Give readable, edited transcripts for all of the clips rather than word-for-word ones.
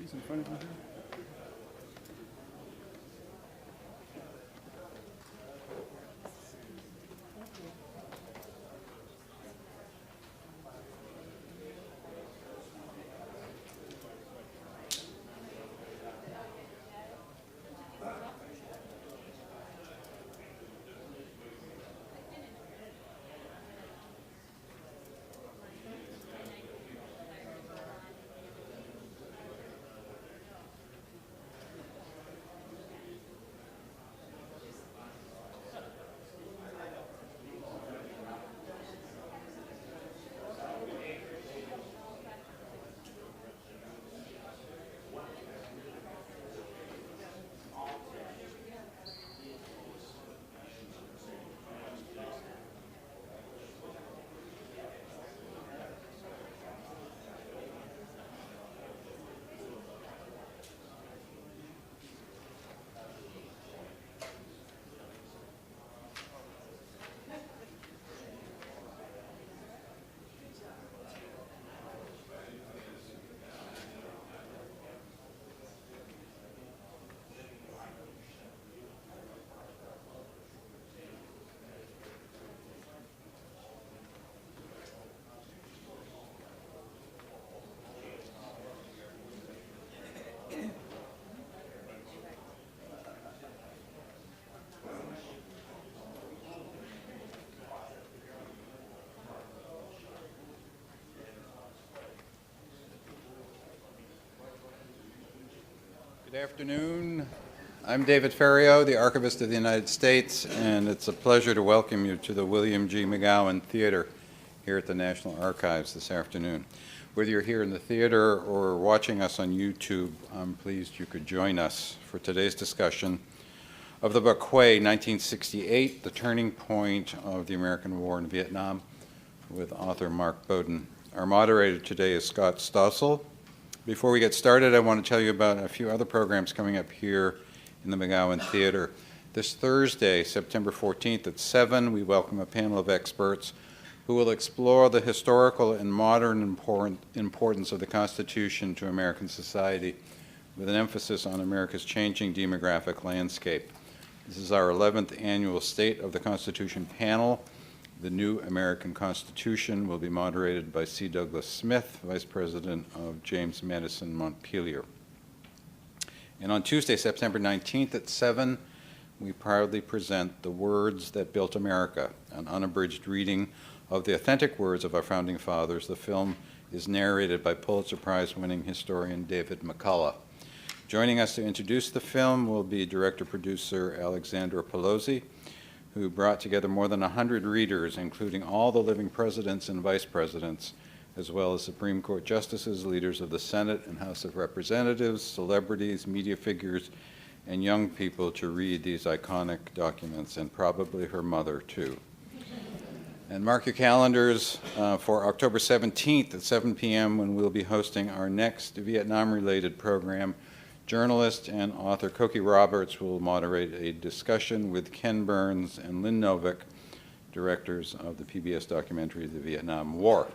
these in front of you here? Good afternoon. I'm David Ferriero, the Archivist of the United States, and it's a pleasure to welcome you to the William G. McGowan Theater here at the National Archives this afternoon. Whether you're here in the theater or watching us on YouTube, I'm pleased you could join us for today's discussion of the book Hue, 1968, The Turning Point of the American War in Vietnam, with author Mark Bowden. Our moderator today is Scott Stossel. Before we get started, I want to tell you about a few other programs coming up here in the McGowan Theater. This Thursday, September 14th at 7, we welcome a panel of experts who will explore the historical and modern importance of the Constitution to American society, with an emphasis on America's changing demographic landscape. This is our 11th annual State of the Constitution panel. The New American Constitution will be moderated by C. Douglas Smith, Vice President of James Madison Montpelier. And on Tuesday, September 19th at 7, we proudly present The Words That Built America, an unabridged reading of the authentic words of our founding fathers. The film is narrated by Pulitzer Prize-winning historian David McCullough. Joining us to introduce the film will be director-producer Alexandra Pelosi, who brought together more than 100 readers, including all the living presidents and vice presidents, as well as Supreme Court justices, leaders of the Senate and House of Representatives, celebrities, media figures, and young people to read these iconic documents, and probably her mother, too. And mark your calendars for October 17th at 7 p.m. when we'll be hosting our next Vietnam-related program. Journalist and author Cokie Roberts will moderate a discussion with Ken Burns and Lynn Novick, directors of the PBS documentary, The Vietnam War.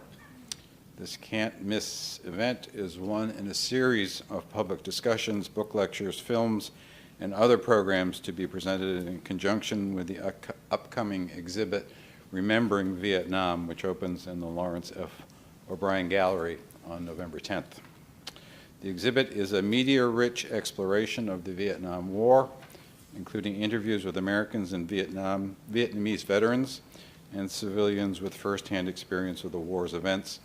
This can't-miss event is one in a series of public discussions, book lectures, films, and other programs to be presented in conjunction with the upcoming exhibit, Remembering Vietnam, which opens in the Lawrence F. O'Brien Gallery on November 10th. The exhibit is a media-rich exploration of the Vietnam War, including interviews with Americans and Vietnamese veterans and civilians with firsthand experience of the war's events,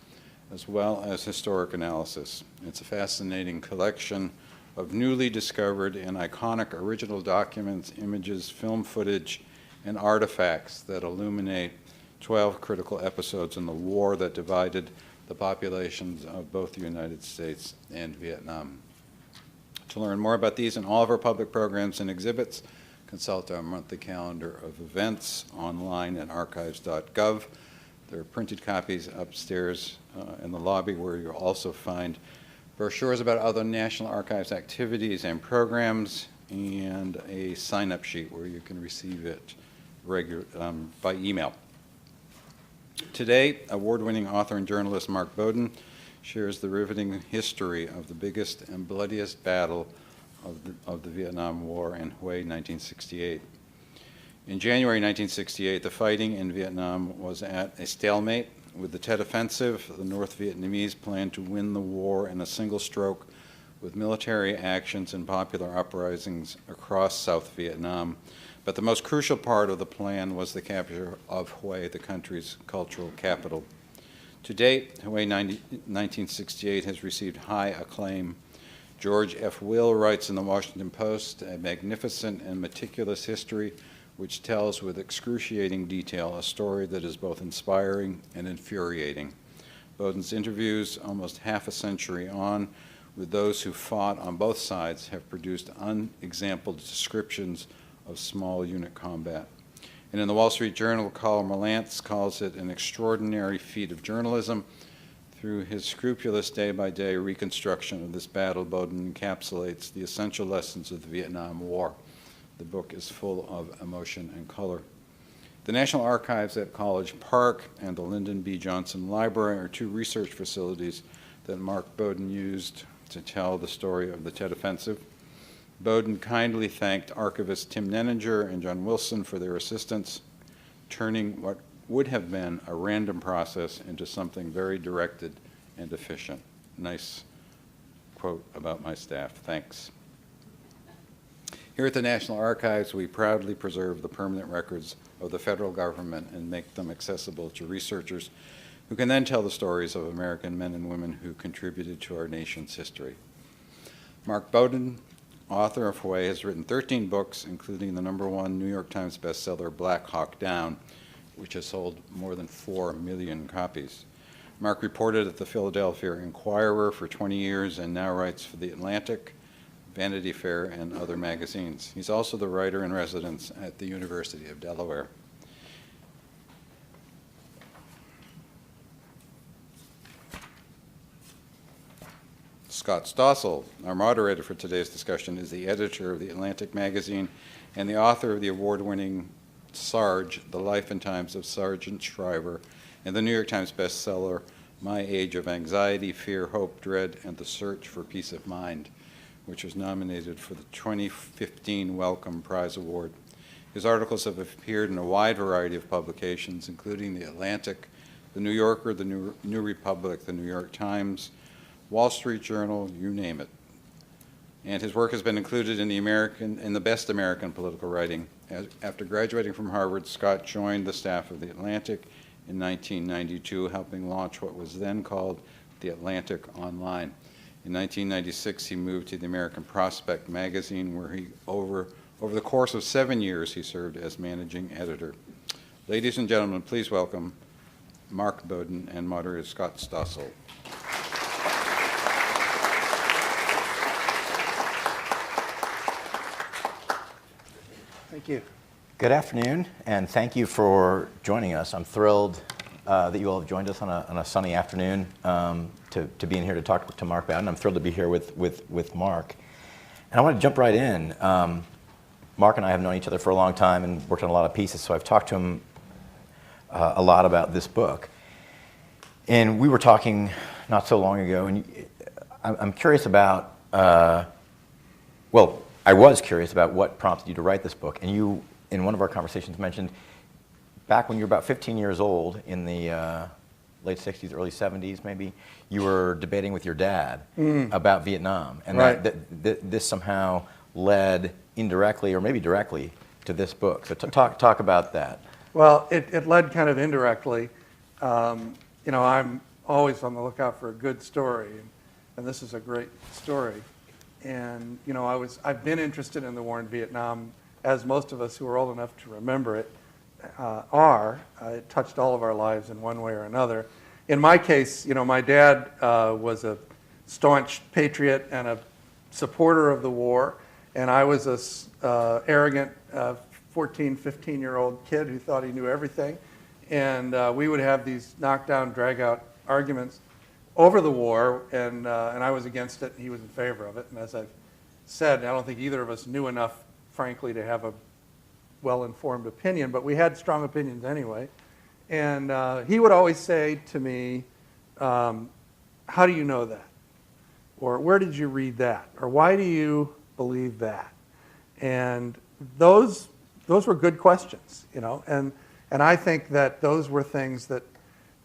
as well as historic analysis. It's a fascinating collection of newly discovered and iconic original documents, images, film footage, and artifacts that illuminate 12 critical episodes in the war that divided the populations of both the United States and Vietnam. To learn more about these and all of our public programs and exhibits, consult our monthly calendar of events online at archives.gov. There are printed copies upstairs in the lobby, where you'll also find brochures about other National Archives activities and programs, and a sign-up sheet where you can receive it by email. Today, award-winning author and journalist Mark Bowden shares the riveting history of the biggest and bloodiest battle of the Vietnam War in Hue, 1968. In January 1968, the fighting in Vietnam was at a stalemate. With the Tet Offensive, the North Vietnamese planned to win the war in a single stroke with military actions and popular uprisings across South Vietnam. But the most crucial part of the plan was the capture of Hue, the country's cultural capital. To date, Hue 1968 has received high acclaim. George F. Will writes in the Washington Post a magnificent and meticulous history which tells with excruciating detail a story that is both inspiring and infuriating. Bowdoin's interviews, almost half a century on, with those who fought on both sides have produced unexampled descriptions of small unit combat. And in the Wall Street Journal, Karl Marlantz calls it an extraordinary feat of journalism. Through his scrupulous day-by-day reconstruction of this battle, Bowdoin encapsulates the essential lessons of the Vietnam War. The book is full of emotion and color. The National Archives at College Park and the Lyndon B. Johnson Library are two research facilities that Mark Bowdoin used to tell the story of the Tet Offensive. Bowdoin kindly thanked archivists Tim Nenninger and John Wilson for their assistance, turning what would have been a random process into something very directed and efficient. Nice quote about my staff. Thanks. Here at the National Archives, we proudly preserve the permanent records of the federal government and make them accessible to researchers who can then tell the stories of American men and women who contributed to our nation's history. Mark Bowdoin, author of Hue, has written 13 books, including the #1 New York Times bestseller, Black Hawk Down, which has sold more than 4 million copies. Mark reported at the Philadelphia Inquirer for 20 years and now writes for The Atlantic, Vanity Fair, and other magazines. He's also the writer-in-residence at the University of Delaware. Scott Stossel, our moderator for today's discussion, is the editor of The Atlantic magazine and the author of the award-winning Sarge, The Life and Times of Sargent Shriver, and the New York Times bestseller, My Age of Anxiety, Fear, Hope, Dread, and the Search for Peace of Mind, which was nominated for the 2015 Wellcome Prize Award. His articles have appeared in a wide variety of publications, including The Atlantic, The New Yorker, The New Republic, The New York Times, Wall Street Journal, you name it. And his work has been included in the Best American Political Writing. After graduating from Harvard, Scott joined the staff of The Atlantic in 1992, helping launch what was then called The Atlantic Online. In 1996, he moved to the American Prospect magazine, where over the course of 7 years, he served as managing editor. Ladies and gentlemen, please welcome Mark Bowdoin and moderator Scott Stossel. Thank you. Good afternoon, and thank you for joining us. I'm thrilled that you all have joined us on a sunny afternoon to be in here to talk to Mark Bowdoin. I'm thrilled to be here with Mark. And I want to jump right in. Mark and I have known each other for a long time and worked on a lot of pieces, so I've talked to him a lot about this book. And we were talking not so long ago, and I'm curious about, I was curious about what prompted you to write this book. And you, in one of our conversations, mentioned back when you were about 15 years old, in the late 60s, early 70s maybe, you were debating with your dad about Vietnam. And right. that this somehow led indirectly, or maybe directly, to this book. So talk about that. Well, it led kind of indirectly. You know, I'm always on the lookout for a good story, and this is a great story. And you know, I've been interested in the war in Vietnam, as most of us who are old enough to remember it are. It touched all of our lives in one way or another. In my case, you know, my dad was a staunch patriot and a supporter of the war, and I was a arrogant 14, 15-year-old kid who thought he knew everything. And we would have these knockdown, drag-out arguments over the war, and I was against it, and he was in favor of it. And as I've said, I don't think either of us knew enough, frankly, to have a well-informed opinion, but we had strong opinions anyway. And he would always say to me, how do you know that? Or where did you read that? Or why do you believe that? And those were good questions, you know, and I think that those were things that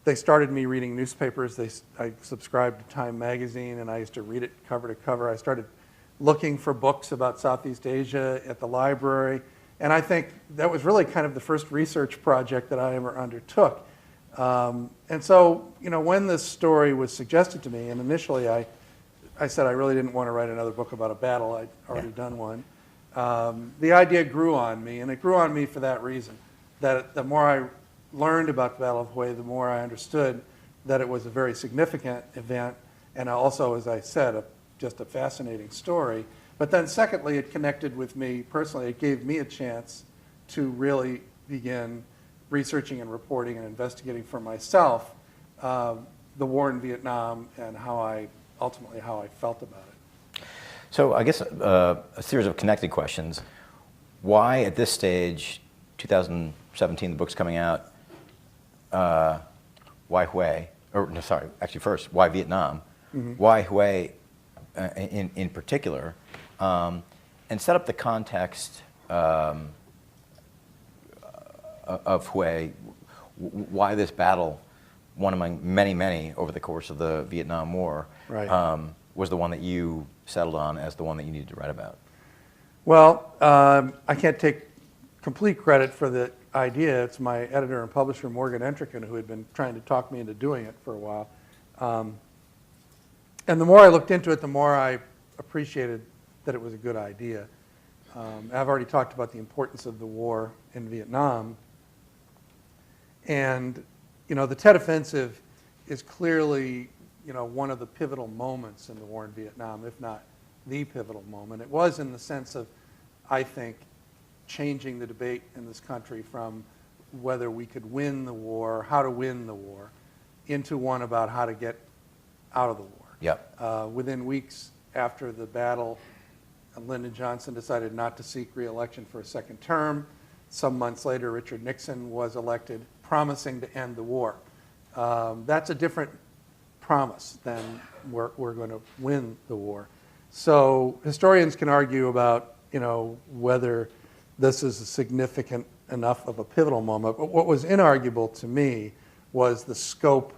they started me reading newspapers. I subscribed to Time magazine, and I used to read it cover to cover. I started looking for books about Southeast Asia at the library, and I think that was really kind of the first research project that I ever undertook. And so, you know, when this story was suggested to me, and initially I said I really didn't want to write another book about a battle. I'd already done one. The idea grew on me, and it grew on me for that reason, that the more I learned about the Battle of Hue, the more I understood that it was a very significant event, and also, as I said, just a fascinating story. But then secondly, it connected with me personally. It gave me a chance to really begin researching and reporting and investigating for myself the war in Vietnam and ultimately how I felt about it. So I guess a series of connected questions. Why at this stage, 2017, the book's coming out, why Hue? Or no, sorry, actually first, why Vietnam? Mm-hmm. Why Hue in particular? And set up the context of Hue, why this battle, one among many, many over the course of the Vietnam War, right. Was the one that you settled on as the one that you needed to write about? Well, I can't take complete credit for the idea. It's my editor and publisher, Morgan Entrekin, who had been trying to talk me into doing it for a while. And the more I looked into it, the more I appreciated that it was a good idea. I've already talked about the importance of the war in Vietnam. And, you know, the Tet Offensive is clearly, you know, one of the pivotal moments in the war in Vietnam, if not the pivotal moment. It was in the sense of, I think, changing the debate in this country from whether we could win the war, how to win the war, into one about how to get out of the war. Yep. Within weeks after the battle, Lyndon Johnson decided not to seek re-election for a second term. Some months later, Richard Nixon was elected, promising to end the war. That's a different promise than we're going to win the war. So historians can argue about, you know, whether this is a significant enough of a pivotal moment. But what was inarguable to me was the scope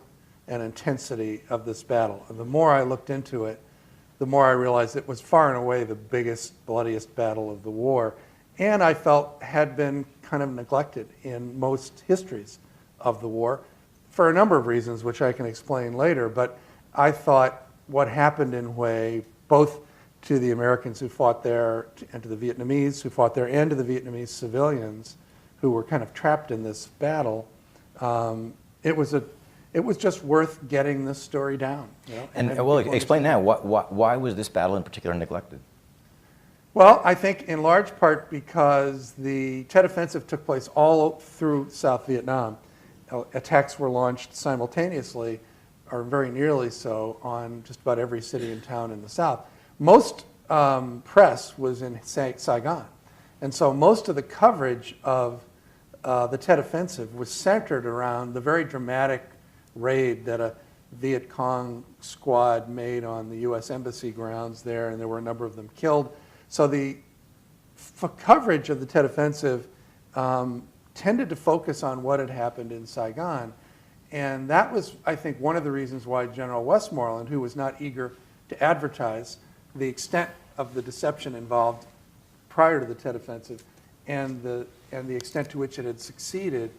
and intensity of this battle. And the more I looked into it, the more I realized it was far and away the biggest, bloodiest battle of the war, and I felt had been kind of neglected in most histories of the war for a number of reasons, which I can explain later. But I thought what happened in Hue, both to the Americans who fought there and to the Vietnamese who fought there and to the Vietnamese civilians who were kind of trapped in this battle, it was just worth getting this story down. You know, and well, explain now, why was this battle in particular neglected? Well, I think in large part because the Tet Offensive took place all through South Vietnam. Attacks were launched simultaneously, or very nearly so, on just about every city and town in the South. Most press was in Saigon, and so most of the coverage of the Tet Offensive was centered around the very dramatic raid that a Viet Cong squad made on the U.S. Embassy grounds there, and there were a number of them killed. So the coverage of the Tet Offensive tended to focus on what had happened in Saigon. And that was, I think, one of the reasons why General Westmoreland, who was not eager to advertise the extent of the deception involved prior to the Tet Offensive and the extent to which it had succeeded,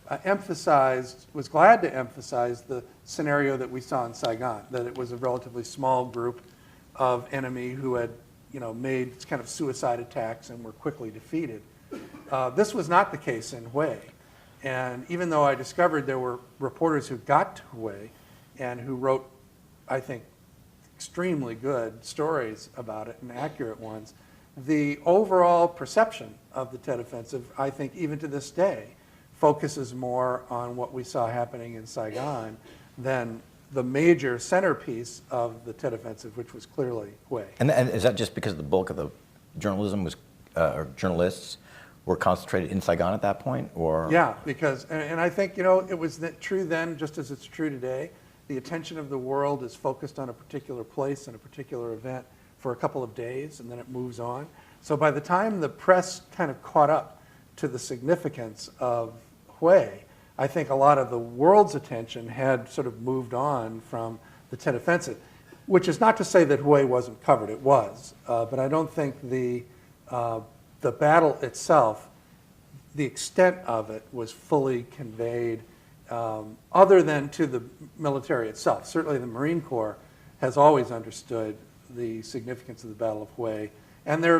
was glad to emphasize the scenario that we saw in Saigon, that it was a relatively small group of enemy who had, you know, made kind of suicide attacks and were quickly defeated. This was not the case in Hue. And even though I discovered there were reporters who got to Hue and who wrote, I think, extremely good stories about it and accurate ones, the overall perception of the Tet Offensive, I think even to this day, focuses more on what we saw happening in Saigon than the major centerpiece of the Tet Offensive, which was clearly Hue. And is that just because the bulk of the journalism was, or journalists were concentrated in Saigon at that point, or? Yeah, because, and I think, you know, it was true then just as it's true today, the attention of the world is focused on a particular place and a particular event for a couple of days, and then it moves on. So by the time the press kind of caught up to the significance of Hue, I think a lot of the world's attention had sort of moved on from the Tet Offensive, which is not to say that Hue wasn't covered. It was. But I don't think the battle itself, the extent of it, was fully conveyed other than to the military itself. Certainly the Marine Corps has always understood the significance of the Battle of Hue. And there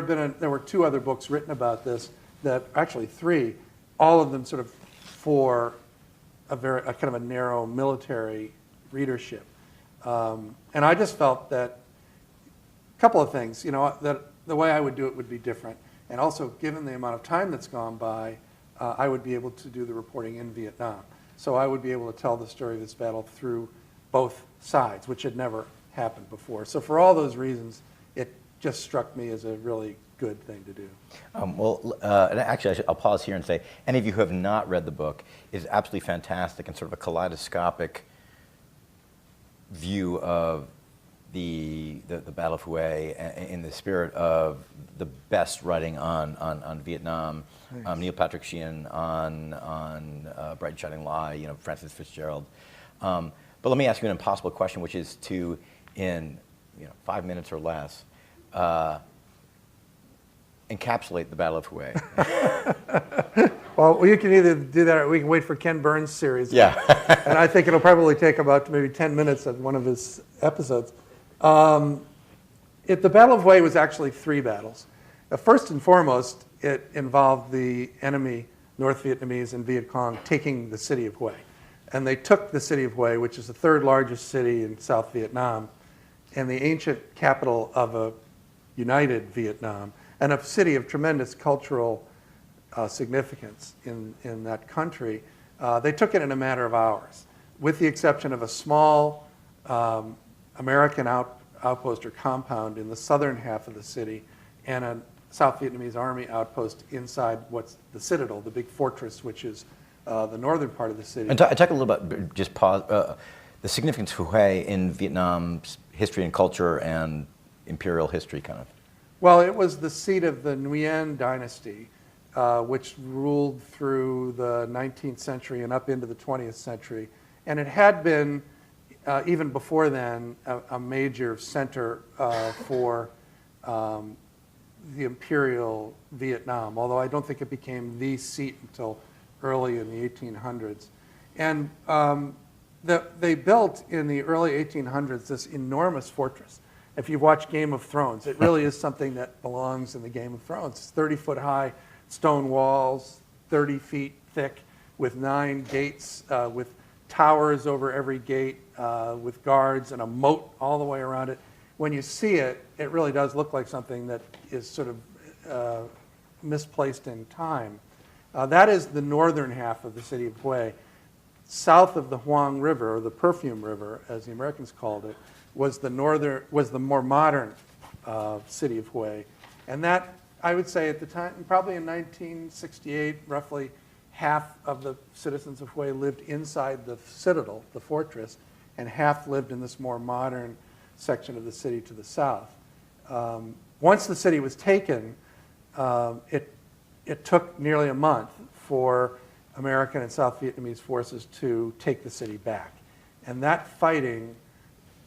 were 2 other books written about this, actually 3, all of them sort of for a kind of a narrow military readership. And I just felt that a couple of things, that the way I would do it would be different. And also, given the amount of time that's gone by, I would be able to do the reporting in Vietnam. So I would be able to tell the story of this battle through both sides, which had never happened before. So for all those reasons, it just struck me as a really good thing to do. And actually, I'll pause here and say, any of you who have not read the book, is absolutely fantastic and sort of a kaleidoscopic view of the Battle of Hue in the spirit of the best writing on Vietnam. Neil Patrick Sheehan on Bright and Shining Lie, Francis Fitzgerald. But let me ask you an impossible question, which is to, in 5 minutes or less, encapsulate the Battle of Hue. Well, you can either do that or we can wait for Ken Burns' series. Yeah. And I think it'll probably take about maybe 10 minutes of one of his episodes. The Battle of Hue was actually 3 battles. First and foremost, it involved the enemy, North Vietnamese and Viet Cong, taking the city of Hue. And they took the city of Hue, which is the 3rd largest city in South Vietnam, and the ancient capital of a united Vietnam, and a city of tremendous cultural significance in that country. They took it in a matter of hours, with the exception of a small American outpost or compound in the southern half of the city, and a South Vietnamese army outpost inside what's the citadel, the big fortress, which is the northern part of the city. And talk a little about, just pause, the significance of Hue in Vietnam's history and culture and imperial history, kind of. Well, it was the seat of the Nguyen dynasty, which ruled through the 19th century and up into the 20th century. And it had been, even before then, a major center for the imperial Vietnam, although I don't think it became the seat until early in the 1800s. And they built in the early 1800s this enormous fortress. If you watch Game of Thrones, it really is something that belongs in the Game of Thrones. It's 30-foot high stone walls, 30 feet thick, with 9 gates, with towers over every gate, with guards and a moat all the way around it. When you see it, it really does look like something that is sort of misplaced in time. That is the northern half of the city of Hue. South of the Hoang River, or the Perfume River, as the Americans called it, was the more modern city of Hue. And that, I would say at the time, probably in 1968, roughly half of the citizens of Hue lived inside the citadel, the fortress, and half lived in this more modern section of the city to the south. Once the city was taken, it took nearly a month for American and South Vietnamese forces to take the city back. And that fighting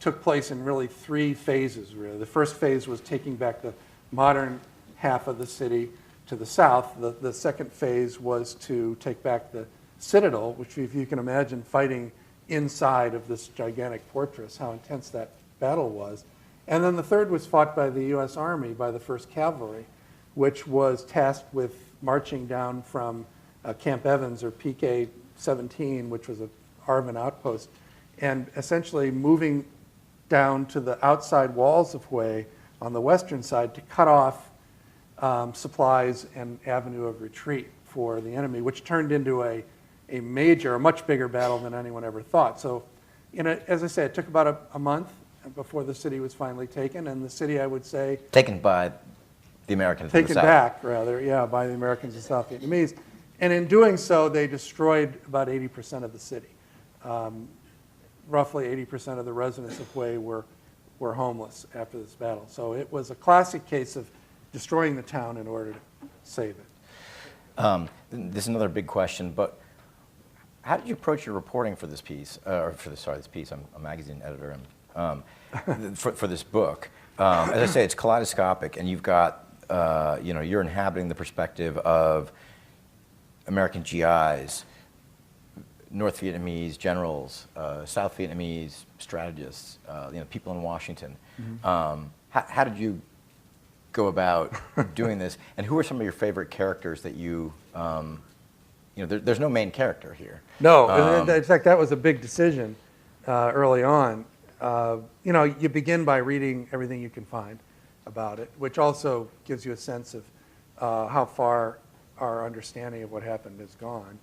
took place in really 3 phases, really. The first phase was taking back the modern half of the city to the south. The second phase was to take back the citadel, which, if you can imagine fighting inside of this gigantic fortress, how intense that battle was. And then the third was fought by the U.S. Army, by the 1st Cavalry, which was tasked with marching down from Camp Evans, or PK-17, which was an ARVN outpost, and essentially moving down to the outside walls of Hue on the western side to cut off supplies and avenue of retreat for the enemy, which turned into a much bigger battle than anyone ever thought. So, as I say, it took about a month before the city was finally taken, and the city, I would say... Taken by the Americans in the South. Taken back, rather, yeah, by the Americans and South Vietnamese. And in doing so, they destroyed about 80% of the city. roughly 80% of the residents of Hue were homeless after this battle. So it was a classic case of destroying the town in order to save it. This is another big question, but how did you approach your reporting for this piece, this piece? I'm a magazine editor, for this book. As I say, it's kaleidoscopic, and you've got, you're inhabiting the perspective of American GIs, North Vietnamese generals, South Vietnamese strategists, people in Washington. Mm-hmm. How did you go about doing this, and who are some of your favorite characters that you, there's no main character here. No, in fact, that was a big decision early on. You begin by reading everything you can find about it, which also gives you a sense of how far our understanding of what happened is gone.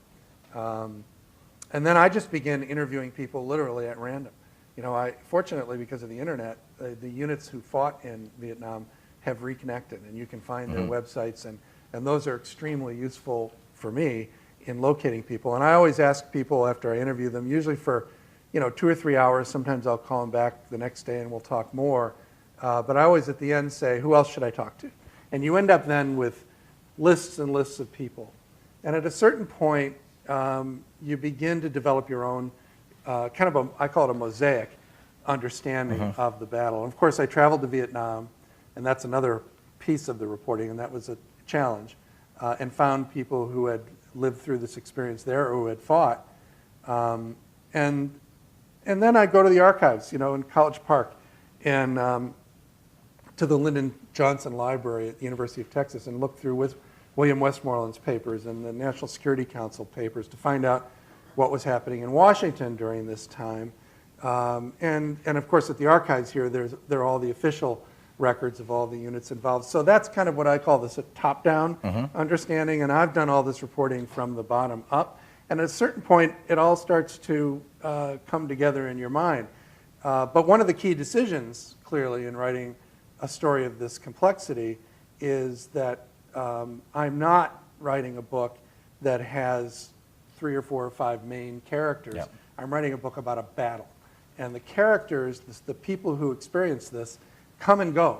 And then I just began interviewing people literally at random. Fortunately, because of the internet, the units who fought in Vietnam have reconnected, and you can find their websites, and those are extremely useful for me in locating people. And I always ask people after I interview them, usually for 2 or 3 hours. Sometimes I'll call them back the next day and we'll talk more. But I always at the end say, who else should I talk to? And you end up then with lists and lists of people. And at a certain point, you begin to develop your own I call it a mosaic understanding of the battle. And of course, I traveled to Vietnam, and that's another piece of the reporting, and that was a challenge, and found people who had lived through this experience there or who had fought. And then I go to the archives, in College Park, and to the Lyndon Johnson Library at the University of Texas, and look through with William Westmoreland's papers and the National Security Council papers to find out what was happening in Washington during this time. And of course, at the archives here, there are all the official records of all the units involved. So that's kind of what I call this a top-down understanding, and I've done all this reporting from the bottom up. And at a certain point, it all starts to come together in your mind. But one of the key decisions, clearly, in writing a story of this complexity is that I'm not writing a book that has 3 or 4 or 5 main characters. Yep. I'm writing a book about a battle. And the characters, the people who experience this, come and go,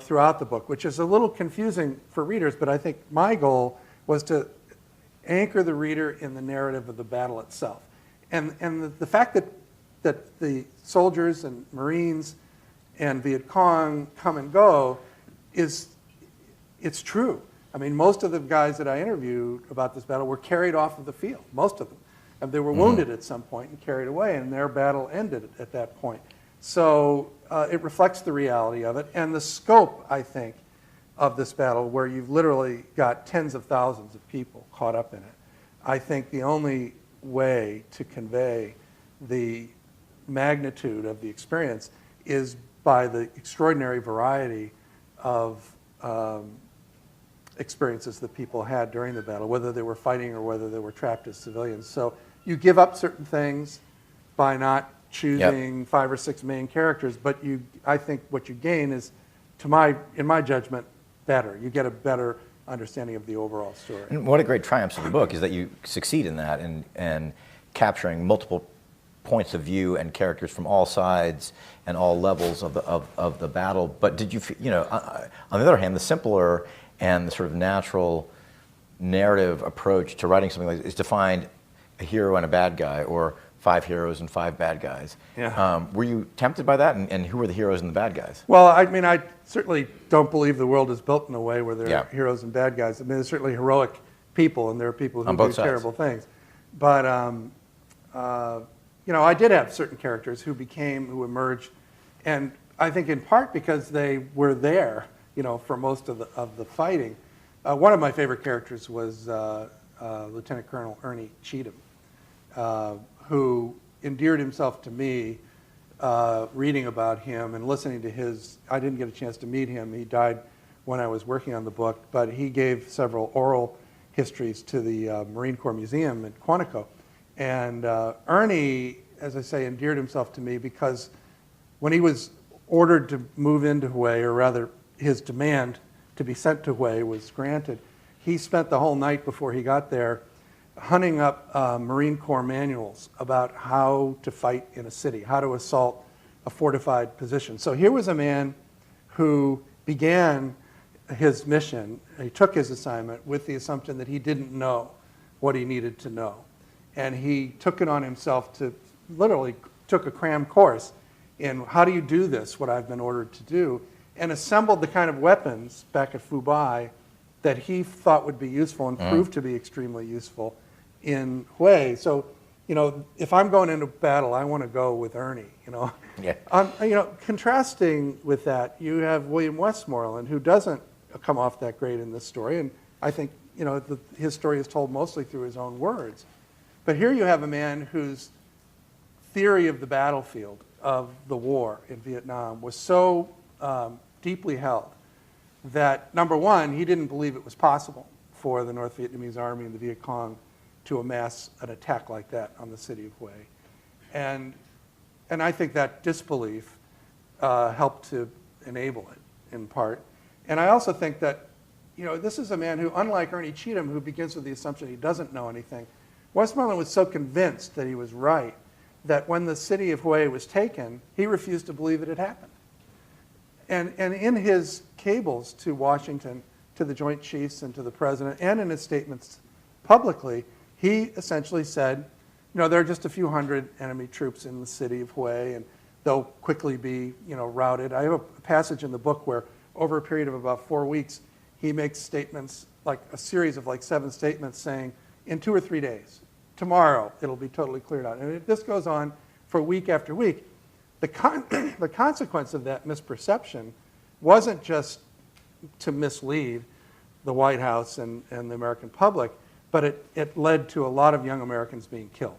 throughout the book, which is a little confusing for readers, but I think my goal was to anchor the reader in the narrative of the battle itself. And the fact that the soldiers and Marines and Viet Cong come and go it's true. I mean, most of the guys that I interviewed about this battle were carried off of the field, most of them. And they were wounded at some point and carried away, and their battle ended at that point. So it reflects the reality of it and the scope, I think, of this battle, where you've literally got tens of thousands of people caught up in it. I think the only way to convey the magnitude of the experience is by the extraordinary variety of experiences that people had during the battle, whether they were fighting or whether they were trapped as civilians. So you give up certain things by not choosing 5 or 6 main characters, but I think what you gain is, in my judgment, better. You get a better understanding of the overall story. And what a great triumph of the book is that you succeed in that and capturing multiple points of view and characters from all sides and all levels of the battle. But did you, on the other hand, the simpler and the sort of natural narrative approach to writing something like this is to find a hero and a bad guy, or 5 heroes and 5 bad guys. Yeah. Were you tempted by that, and who were the heroes and the bad guys? Well, I mean, I certainly don't believe the world is built in a way where there are Yeah. heroes and bad guys. I mean, there's certainly heroic people, and there are people who On do both sides. terrible things. But, I did have certain characters who emerged, and I think in part because they were there, for most of the fighting. One of my favorite characters was Lieutenant Colonel Ernie Cheatham, who endeared himself to me, reading about him and listening to I didn't get a chance to meet him. He died when I was working on the book, but he gave several oral histories to the Marine Corps Museum at Quantico. And Ernie, as I say, endeared himself to me because when he was ordered to move into Hue, or rather his demand to be sent to Hue was granted, he spent the whole night before he got there hunting up Marine Corps manuals about how to fight in a city, how to assault a fortified position. So here was a man who began his mission, he took his assignment with the assumption that he didn't know what he needed to know. And he took it on himself to literally took a cram course in how do you do this, what I've been ordered to do, and assembled the kind of weapons back at Fubai that he thought would be useful and proved to be extremely useful in Hue. So, you know, if I'm going into battle, I want to go with Ernie, you know. Yeah. You know, contrasting with that, you have William Westmoreland, who doesn't come off that great in this story, and I think, you know, his story is told mostly through his own words. But here you have a man whose theory of the battlefield, of the war in Vietnam, was so deeply held that, number one, he didn't believe it was possible for the North Vietnamese Army and the Viet Cong to amass an attack like that on the city of Hue. And I think that disbelief helped to enable it, in part. And I also think that, you know, this is a man who, unlike Ernie Cheatham, who begins with the assumption he doesn't know anything, Westmoreland was so convinced that he was right that when the city of Hue was taken, he refused to believe it had happened. And in his cables to Washington, to the Joint Chiefs and to the President, and in his statements publicly, he essentially said, you know, there are just a few hundred enemy troops in the city of Hue, and they'll quickly be, you know, routed. I have a passage in the book where, over a period of about 4 weeks, he makes statements, like a series of like 7 statements saying, in 2 or 3 days, tomorrow, it'll be totally cleared out. And if this goes on for week after week, the consequence of that misperception wasn't just to mislead the White House and the American public, but it led to a lot of young Americans being killed.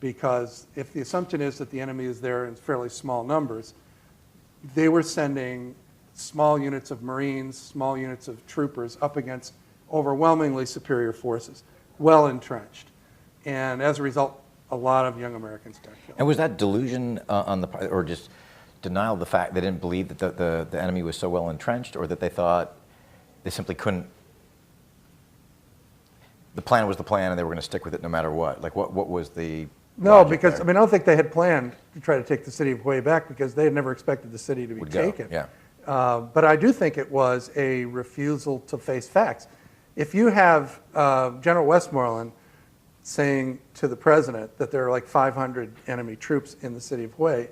Because if the assumption is that the enemy is there in fairly small numbers, they were sending small units of Marines, small units of troopers up against overwhelmingly superior forces, well entrenched. And as a result, a lot of young Americans got killed. And was that delusion on the part, or just denial of the fact they didn't believe that the enemy was so well entrenched, or that they thought they simply couldn't? The plan was the plan, and they were going to stick with it no matter what. Like, what was the? No, because I mean, I don't think they had planned to try to take the city of Hue back, because they had never expected the city to be taken. Yeah. But I do think it was a refusal to face facts. If you have General Westmoreland saying to the president that there are like 500 enemy troops in the city of Hue,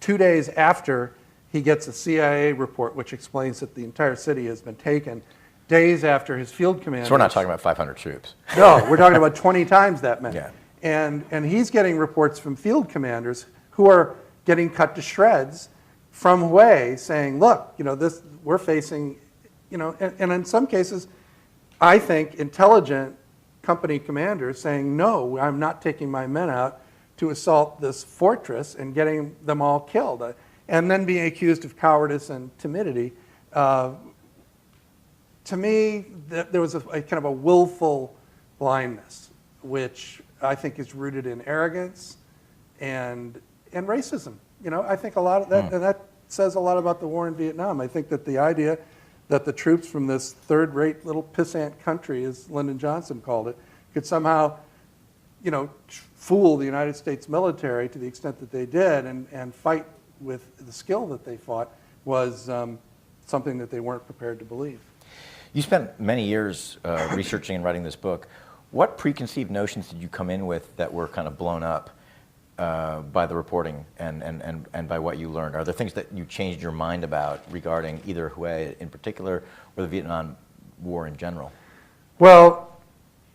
2 days after he gets a CIA report which explains that the entire city has been taken, days after his field commander. So we're not talking about 500 troops. No, we're talking about 20 times that many. Yeah. And he's getting reports from field commanders who are getting cut to shreds from Hue, saying, look, you know, this, we're facing, you know, and in some cases, I think intelligent company commanders saying, no, I'm not taking my men out to assault this fortress and getting them all killed, and then being accused of cowardice and timidity. To me, there was a kind of a willful blindness, which I think is rooted in arrogance and racism. You know, I think a lot of that, and that says a lot about the war in Vietnam. I think that the idea that the troops from this third-rate little pissant country, as Lyndon Johnson called it, could somehow, you know, fool the United States military to the extent that they did and fight with the skill that they fought was something that they weren't prepared to believe. You spent many years researching and writing this book. What preconceived notions did you come in with that were kind of blown up by the reporting and by what you learned? Are there things that you changed your mind about regarding either Hue in particular or the Vietnam War in general? Well,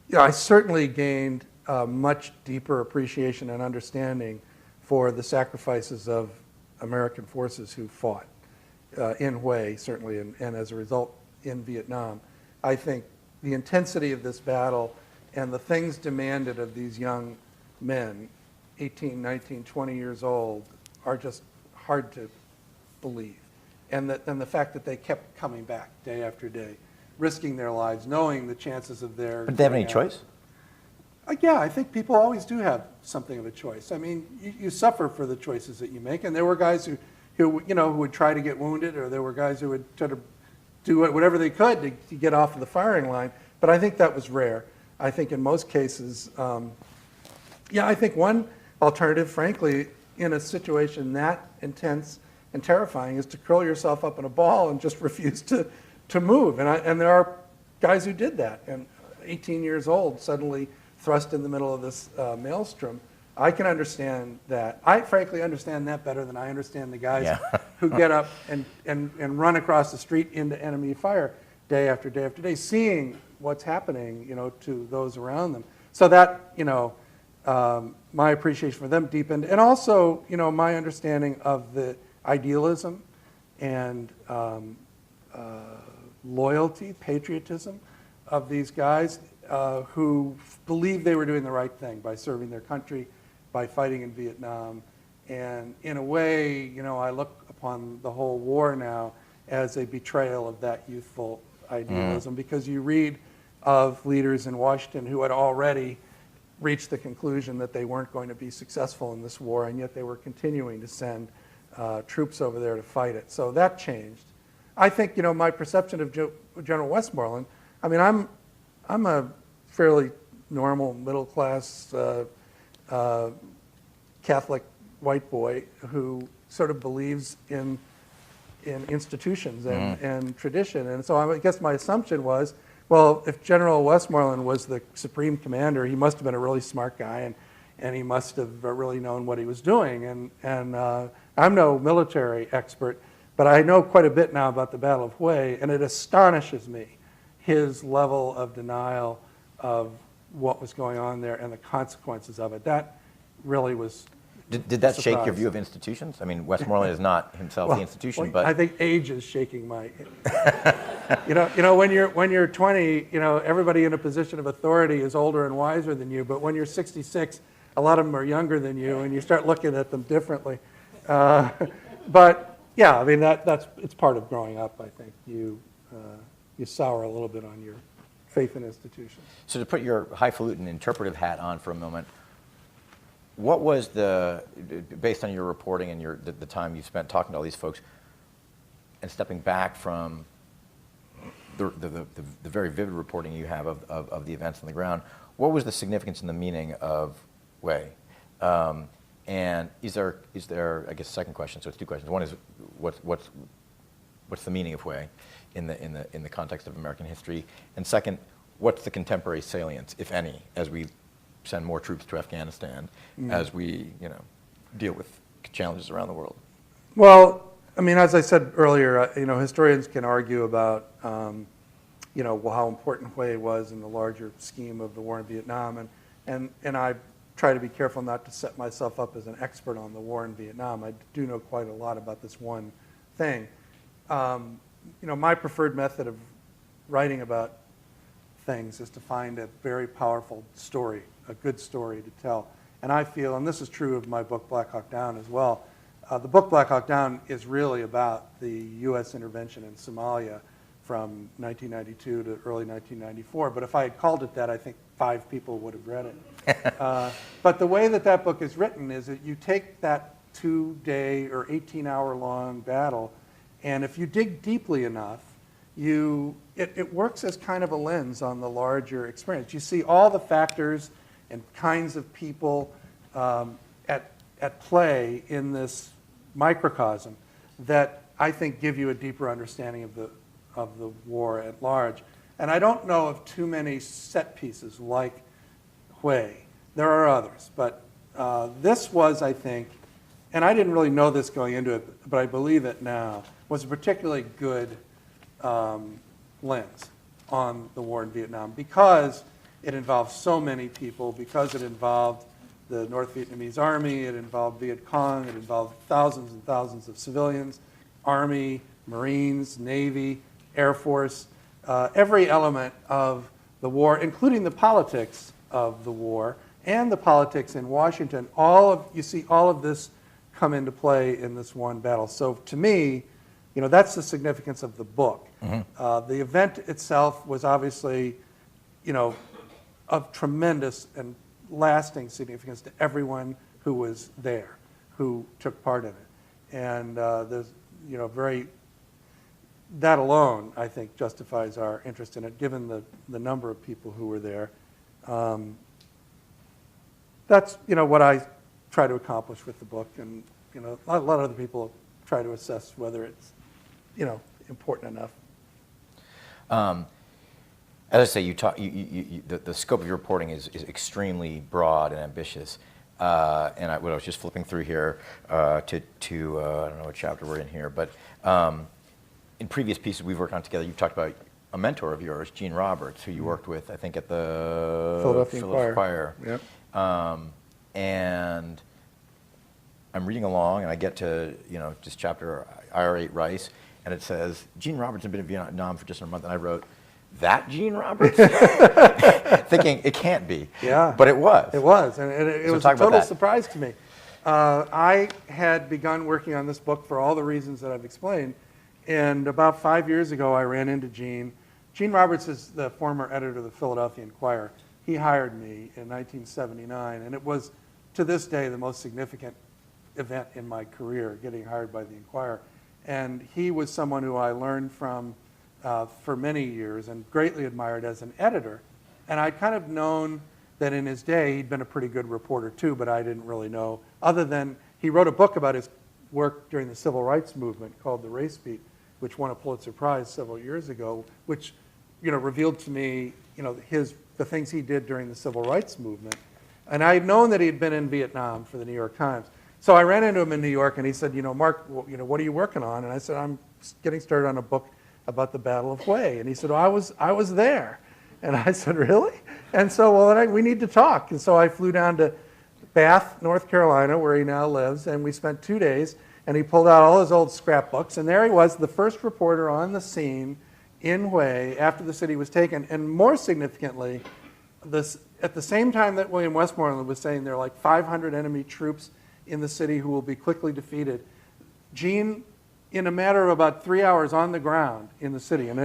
yeah, I certainly gained a much deeper appreciation and understanding for the sacrifices of American forces who fought in Hue, certainly, and as a result in Vietnam. I think the intensity of this battle and the things demanded of these young men, 18, 19, 20 years old, are just hard to believe. And the fact that they kept coming back day after day, risking their lives, knowing the chances of their... But did they have any choice? Yeah, I think people always do have something of a choice. I mean, you suffer for the choices that you make, and there were guys who you know, who would try to get wounded, or there were guys who would try to do whatever they could to get off of the firing line. But I think that was rare. I think in most cases, yeah, I think one alternative, frankly, in a situation that intense and terrifying is to curl yourself up in a ball and just refuse to move. And there are guys who did that, and 18 years old, suddenly thrust in the middle of this maelstrom. I can understand that. I frankly understand that better than I understand the guys who get up and run across the street into enemy fire day after day after day, seeing what's happening, to those around them. So that, my appreciation for them deepened, and also, my understanding of the idealism and loyalty, patriotism of these guys who believed they were doing the right thing by serving their country, by fighting in Vietnam. And in a way, I look upon the whole war now as a betrayal of that youthful idealism, because you read of leaders in Washington who had already reached the conclusion that they weren't going to be successful in this war, and yet they were continuing to send troops over there to fight it. So that changed. I think, my perception of General Westmoreland, I mean, I'm a fairly normal, middle-class Catholic white boy who sort of believes in institutions and tradition. And so I guess my assumption was, well, if General Westmoreland was the supreme commander, he must have been a really smart guy, and he must have really known what he was doing. And I'm no military expert, but I know quite a bit now about the Battle of Hue, and it astonishes me, his level of denial of what was going on there and the consequences of it. That really was Did that shake your surprise. view of institutions? I mean, Westmoreland is not himself the institution, but I think age is shaking my. When you're 20, everybody in a position of authority is older and wiser than you. But when you're 66, a lot of them are younger than you, and you start looking at them differently. But yeah, I mean it's part of growing up. I think you sour a little bit on your faith in institutions. So to put your highfalutin interpretive hat on for a moment, what was based on your reporting and the time you spent talking to all these folks, and stepping back from the very vivid reporting you have of the events on the ground, what was the significance and the meaning of Hue? And is there, I guess, second question? So it's two questions. One is what's the meaning of Hue in the context of American history, and second, what's the contemporary salience, if any, as we send more troops to Afghanistan, as we deal with challenges around the world? Well, I mean, as I said earlier, historians can argue about how important Hue was in the larger scheme of the war in Vietnam, and I try to be careful not to set myself up as an expert on the war in Vietnam. I do know quite a lot about this one thing. My preferred method of writing about things is to find a very powerful story, a good story to tell. And I feel, and this is true of my book Black Hawk Down as well, the book Black Hawk Down is really about the U.S. intervention in Somalia from 1992 to early 1994. But if I had called it that, I think 5 people would have read it. But the way that book is written is that you take that 2-day or 18-hour-long battle, and if you dig deeply enough, it works as kind of a lens on the larger experience. You see all the factors and kinds of people at play in this microcosm that I think give you a deeper understanding of the war at large. And I don't know of too many set pieces like Hue. There are others, but this was, I think, and I didn't really know this going into it, but I believe it now, was a particularly good lens on the war in Vietnam, because it involved so many people, because it involved the North Vietnamese Army, it involved Viet Cong, it involved thousands and thousands of civilians, Army, Marines, Navy, Air Force, every element of the war, including the politics of the war and the politics in Washington. You see all of this come into play in this one battle. So to me, that's the significance of the book. Mm-hmm. The event itself was obviously, of tremendous and lasting significance to everyone who was there, who took part in it. And there's, that alone, I think, justifies our interest in it, given the number of people who were there. That's, what I try to accomplish with the book, and, a lot of other people try to assess whether it's, important enough. As I say, the scope of your reporting is extremely broad and ambitious. And I was just flipping through here to I don't know what chapter we're in here, but in previous pieces we've worked on together, you've talked about a mentor of yours, Gene Roberts, who you worked with, I think, at the Philadelphia Inquirer. Inquirer. Yep. And I'm reading along, and I get to this chapter, IR-8 Rice, and it says Gene Roberts had been in Vietnam for just a month, and I wrote, that Gene Roberts? Thinking it can't be. Yeah. But it was. It was, and it So was talk a about total that. surprise to me. I had begun working on this book for all the reasons that I've explained, and about 5 years ago, I ran into Gene. Gene Roberts is the former editor of the Philadelphia Inquirer. He hired me in 1979, and it was, to this day, the most significant event in my career, getting hired by the Inquirer. And he was someone who I learned from for many years and greatly admired as an editor. And I'd kind of known that in his day he'd been a pretty good reporter too, but I didn't really know, other than he wrote a book about his work during the civil rights movement called The Race Beat, which won a Pulitzer Prize several years ago, which revealed to me the things he did during the civil rights movement. And I had known that he had been in Vietnam for the New York Times. So I ran into him in New York, and he said, Mark, what are you working on? And I said, I'm getting started on a book about the Battle of Hue. And he said, I was there. And I said, really? And so, well, then we need to talk. And so I flew down to Bath, North Carolina, where he now lives, and we spent 2 days, and he pulled out all his old scrapbooks, and there he was, the first reporter on the scene in Hue after the city was taken. And more significantly, at the same time that William Westmoreland was saying there are like 500 enemy troops in the city who will be quickly defeated, Gene, in a matter of about 3 hours on the ground in the city, and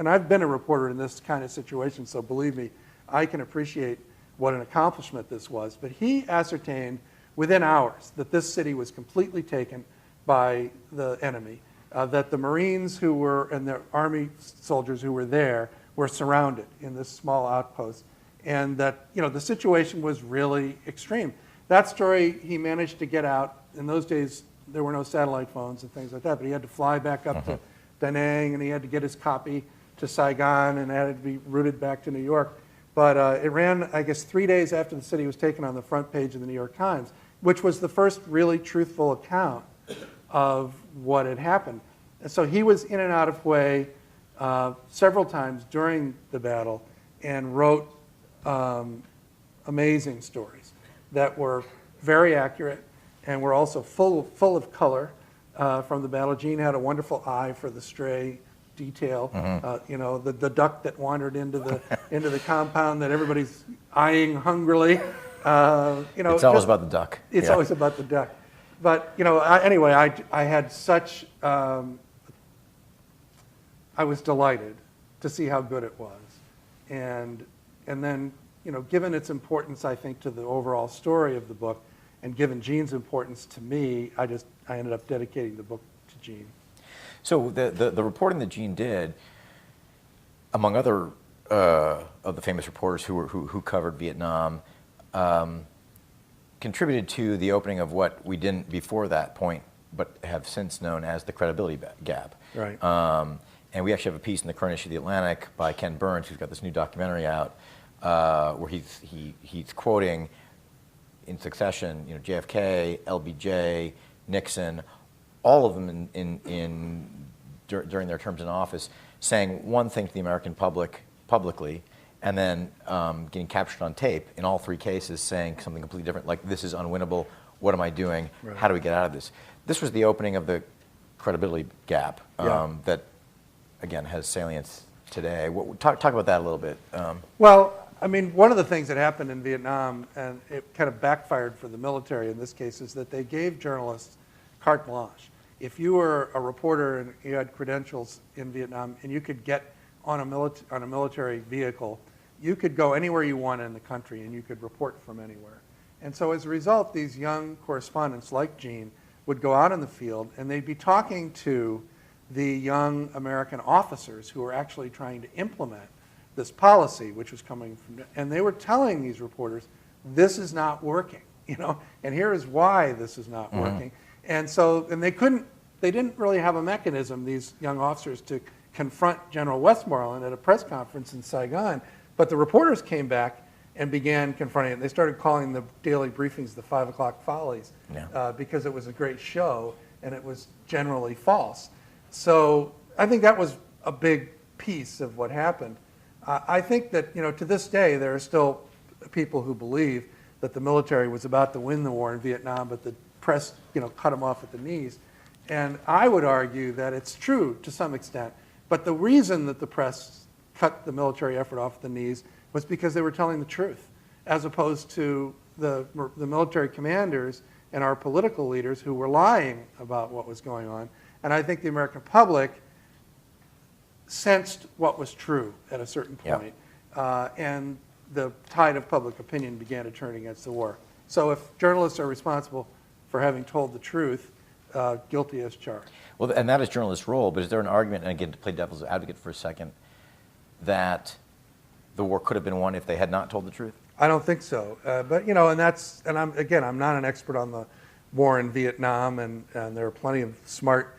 I've been a reporter in this kind of situation, so believe me, I can appreciate what an accomplishment this was. But he ascertained within hours that this city was completely taken by the enemy, that the Marines and the Army soldiers who were there were surrounded in this small outpost, and that the situation was really extreme. That story he managed to get out. In those days, there were no satellite phones and things like that, but he had to fly back up to Da Nang, and he had to get his copy to Saigon, and it had to be routed back to New York. But it ran, I guess, 3 days after the city was taken on the front page of the New York Times, which was the first really truthful account of what had happened. And so he was in and out of Hue several times during the battle and wrote amazing stories that were very accurate and were also full of color from the battle. Gene had a wonderful eye for the stray detail. The duck that wandered into the compound that everybody's eyeing hungrily. It's always about the duck. It's always about the duck. But anyway, I had such. I was delighted to see how good it was, and then given its importance, I think, to the overall story of the book, and given Gene's importance to me, I ended up dedicating the book to Gene. So the reporting that Gene did, among other of the famous reporters who covered Vietnam, contributed to the opening of what we didn't before that point, but have since known as the credibility gap. Right. And we actually have a piece in the current issue of The Atlantic by Ken Burns, who's got this new documentary out, where he's quoting in succession, JFK, LBJ, Nixon, all of them during their terms in office, saying one thing to the American public publicly, and then getting captured on tape in all three cases saying something completely different, like, this is unwinnable, what am I doing, Right. How do we get out of this? This was the opening of the credibility gap that, again, has salience today. Talk about that a little bit. Well, I mean, one of the things that happened in Vietnam, and it kind of backfired for the military in this case, is that they gave journalists carte blanche. If you were a reporter and you had credentials in Vietnam and you could get on a military vehicle, you could go anywhere you wanted in the country and you could report from anywhere. And so as a result, these young correspondents like Gene would go out in the field and they'd be talking to the young American officers who were actually trying to implement this policy, which was coming from, and they were telling these reporters, this is not working, and here is why this is not working. And so, and they didn't really have a mechanism, these young officers, to confront General Westmoreland at a press conference in Saigon, but the reporters came back and began confronting it. They started calling the daily briefings the 5 o'clock follies because it was a great show and it was generally false. So I think that was a big piece of what happened. I think that, to this day, there are still people who believe that the military was about to win the war in Vietnam, but the press, cut them off at the knees. And I would argue that it's true to some extent, but the reason that the press cut the military effort off at the knees was because they were telling the truth, as opposed to the military commanders and our political leaders who were lying about what was going on. And I think the American public sensed what was true at a certain point, and the tide of public opinion began to turn against the war. So if journalists are responsible for having told the truth, guilty as charged. Well, and that is journalists' role, but is there an argument, and again, to play devil's advocate for a second, that the war could have been won if they had not told the truth? I don't think so. But, I'm not an expert on the war in Vietnam, and there are plenty of smart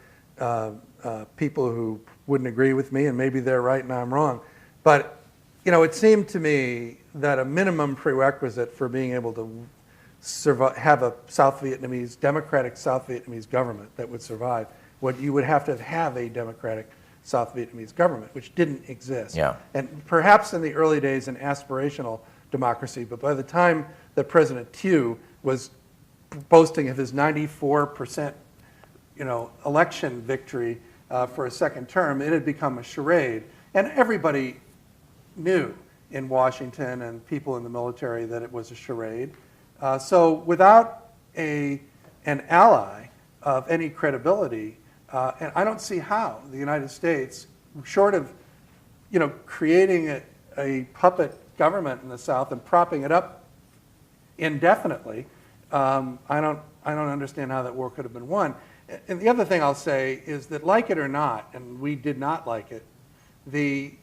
people who wouldn't agree with me, and maybe they're right and I'm wrong. But, it seemed to me that a minimum prerequisite for being able to have a democratic South Vietnamese government that would survive, you would have to have a democratic South Vietnamese government, which didn't exist. And perhaps in the early days an aspirational democracy, but by the time that President Thieu was boasting of his 94% election victory for a second term, it had become a charade. And everybody knew in Washington and people in the military that it was a charade. So without an ally of any credibility, and I don't see how the United States, short of creating a puppet government in the South and propping it up indefinitely, I don't understand how that war could have been won. And the other thing I'll say is that, like it or not, and we did not like it, the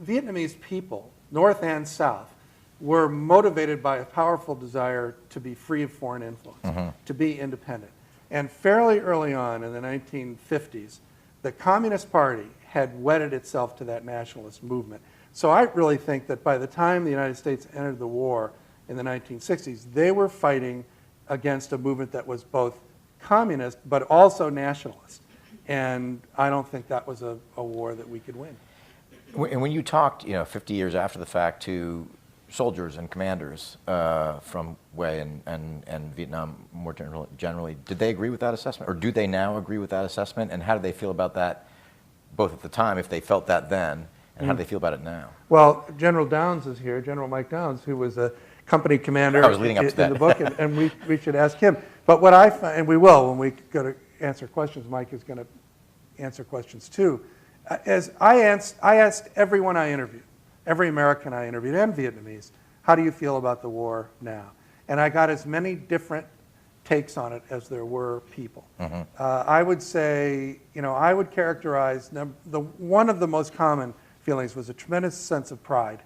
Vietnamese people, North and South, were motivated by a powerful desire to be free of foreign influence, to be independent. And fairly early on in the 1950s, the Communist Party had wedded itself to that nationalist movement. So I really think that by the time the United States entered the war in the 1960s, they were fighting against a movement that was both communist but also nationalist. And I don't think that was a war that we could win. And when you talked, 50 years after the fact to soldiers and commanders from Hue and Vietnam more generally, did they agree with that assessment? Or do they now agree with that assessment? And how do they feel about that, both at the time, if they felt that then, and how do they feel about it now? Well, General Downs is here, General Mike Downs, who was a company commander I was leading up to that. in the book, and we should ask him. But what I find, and we will when we go to answer questions, Mike is going to answer questions too. As I asked everyone I interviewed, every American I interviewed, and Vietnamese, how do you feel about the war now? And I got as many different takes on it as there were people. I would say, I would characterize, one of the most common feelings was a tremendous sense of pride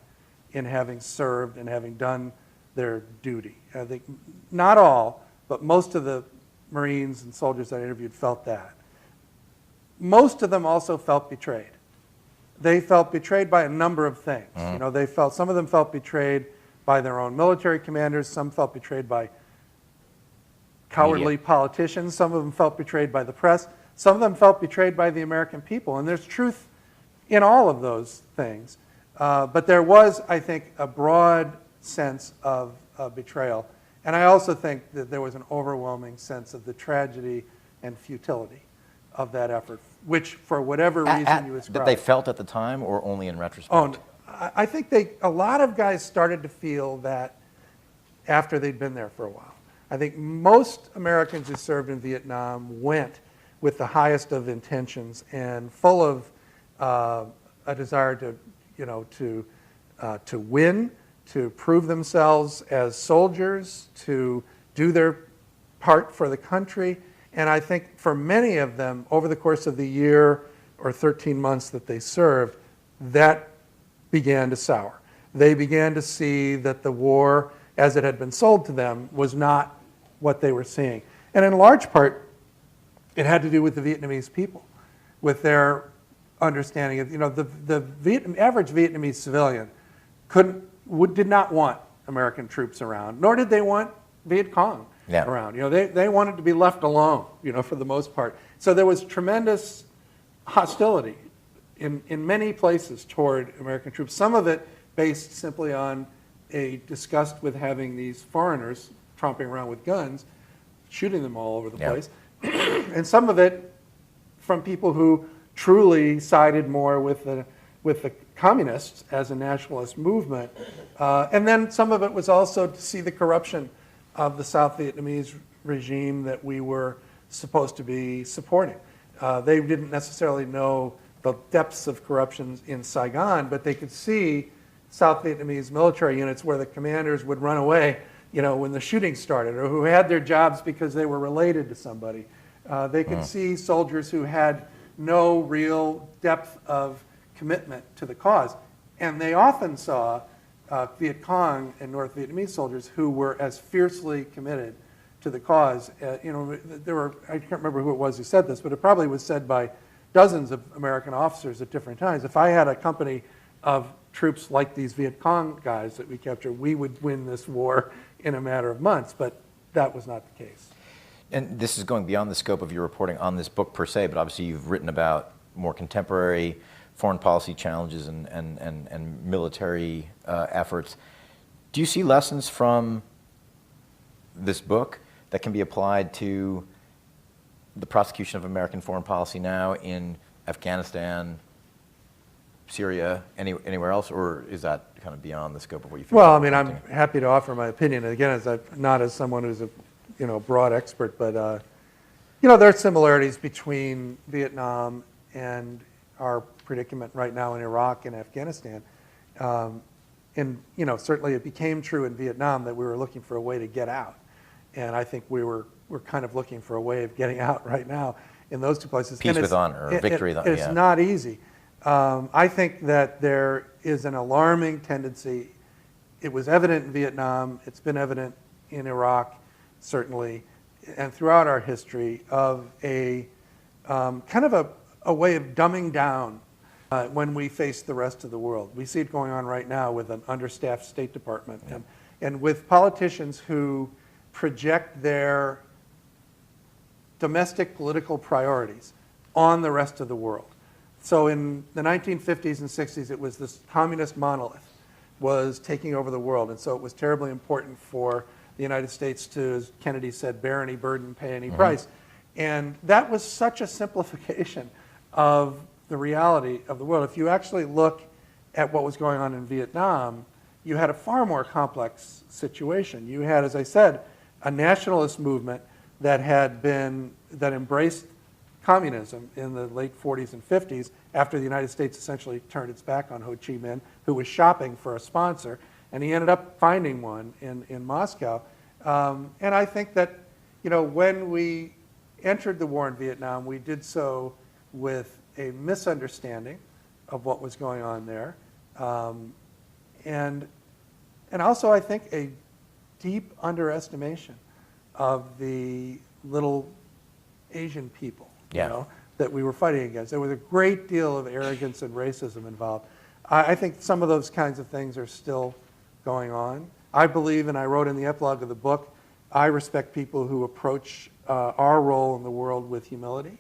in having served and having done their duty. I think not all, but most of the Marines and soldiers I interviewed felt that. Most of them also felt betrayed. They felt betrayed by a number of things. Some of them felt betrayed by their own military commanders. Some felt betrayed by cowardly politicians. Some of them felt betrayed by the press. Some of them felt betrayed by the American people. And there's truth in all of those things. But there was, I think, a broad sense of betrayal. And I also think that there was an overwhelming sense of the tragedy and futility of that effort, which, for whatever reason you ascribe. That they felt at the time, or only in retrospect? Oh, I think a lot of guys started to feel that after they'd been there for a while. I think most Americans who served in Vietnam went with the highest of intentions and full of a desire to win, to prove themselves as soldiers, to do their part for the country. And I think for many of them, over the course of the year or 13 months that they served, that began to sour. They began to see that the war, as it had been sold to them, was not what they were seeing. And in large part, it had to do with the Vietnamese people, with their understanding of, the average Vietnamese civilian did not want American troops around, nor did they want Viet Cong around. They wanted to be left alone, for the most part. So there was tremendous hostility in many places toward American troops. Some of it based simply on a disgust with having these foreigners tromping around with guns, shooting them all over the place. And some of it from people who truly sided more with the communists as a nationalist movement. And then some of it was also to see the corruption of the South Vietnamese regime that we were supposed to be supporting. They didn't necessarily know the depths of corruption in Saigon, but they could see South Vietnamese military units where the commanders would run away, when the shooting started, or who had their jobs because they were related to somebody. They could see soldiers who had no real depth of commitment to the cause. And they often saw Viet Cong and North Vietnamese soldiers who were as fiercely committed to the cause. I can't remember who it was who said this, but it probably was said by dozens of American officers at different times. If I had a company of troops like these Viet Cong guys that we captured, we would win this war in a matter of months, but that was not the case. And this is going beyond the scope of your reporting on this book per se, but obviously you've written about more contemporary foreign policy challenges and military efforts. Do you see lessons from this book that can be applied to the prosecution of American foreign policy now in Afghanistan, Syria, anywhere else, or is that kind of beyond the scope of what you think? Well, I mean, I'm happy to offer my opinion. And again, not as someone who's a broad expert, but there are similarities between Vietnam and our predicament right now in Iraq and Afghanistan. And certainly it became true in Vietnam that we were looking for a way to get out. And I think we're kind of looking for a way of getting out right now in those two places. Peace with honor, or victory with honor. It's not easy. I think that there is an alarming tendency. It was evident in Vietnam. It's been evident in Iraq, certainly, and throughout our history, of a kind of a way of dumbing down when we face the rest of the world. We see it going on right now with an understaffed State Department and with politicians who project their domestic political priorities on the rest of the world. So in the 1950s and 60s, it was this communist monolith was taking over the world. And so it was terribly important for the United States to, as Kennedy said, bear any burden, pay any price. And that was such a simplification of the reality of the world. If you actually look at what was going on in Vietnam, you had a far more complex situation. You had, as I said, a nationalist movement that embraced communism in the late 40s and 50s after the United States essentially turned its back on Ho Chi Minh, who was shopping for a sponsor, and he ended up finding one in Moscow. And I think that, when we entered the war in Vietnam, we did so with a misunderstanding of what was going on there. And also, I think, a deep underestimation of the little Asian people, that we were fighting against. There was a great deal of arrogance and racism involved. I think some of those kinds of things are still going on. I believe, and I wrote in the epilogue of the book, I respect people who approach our role in the world with humility,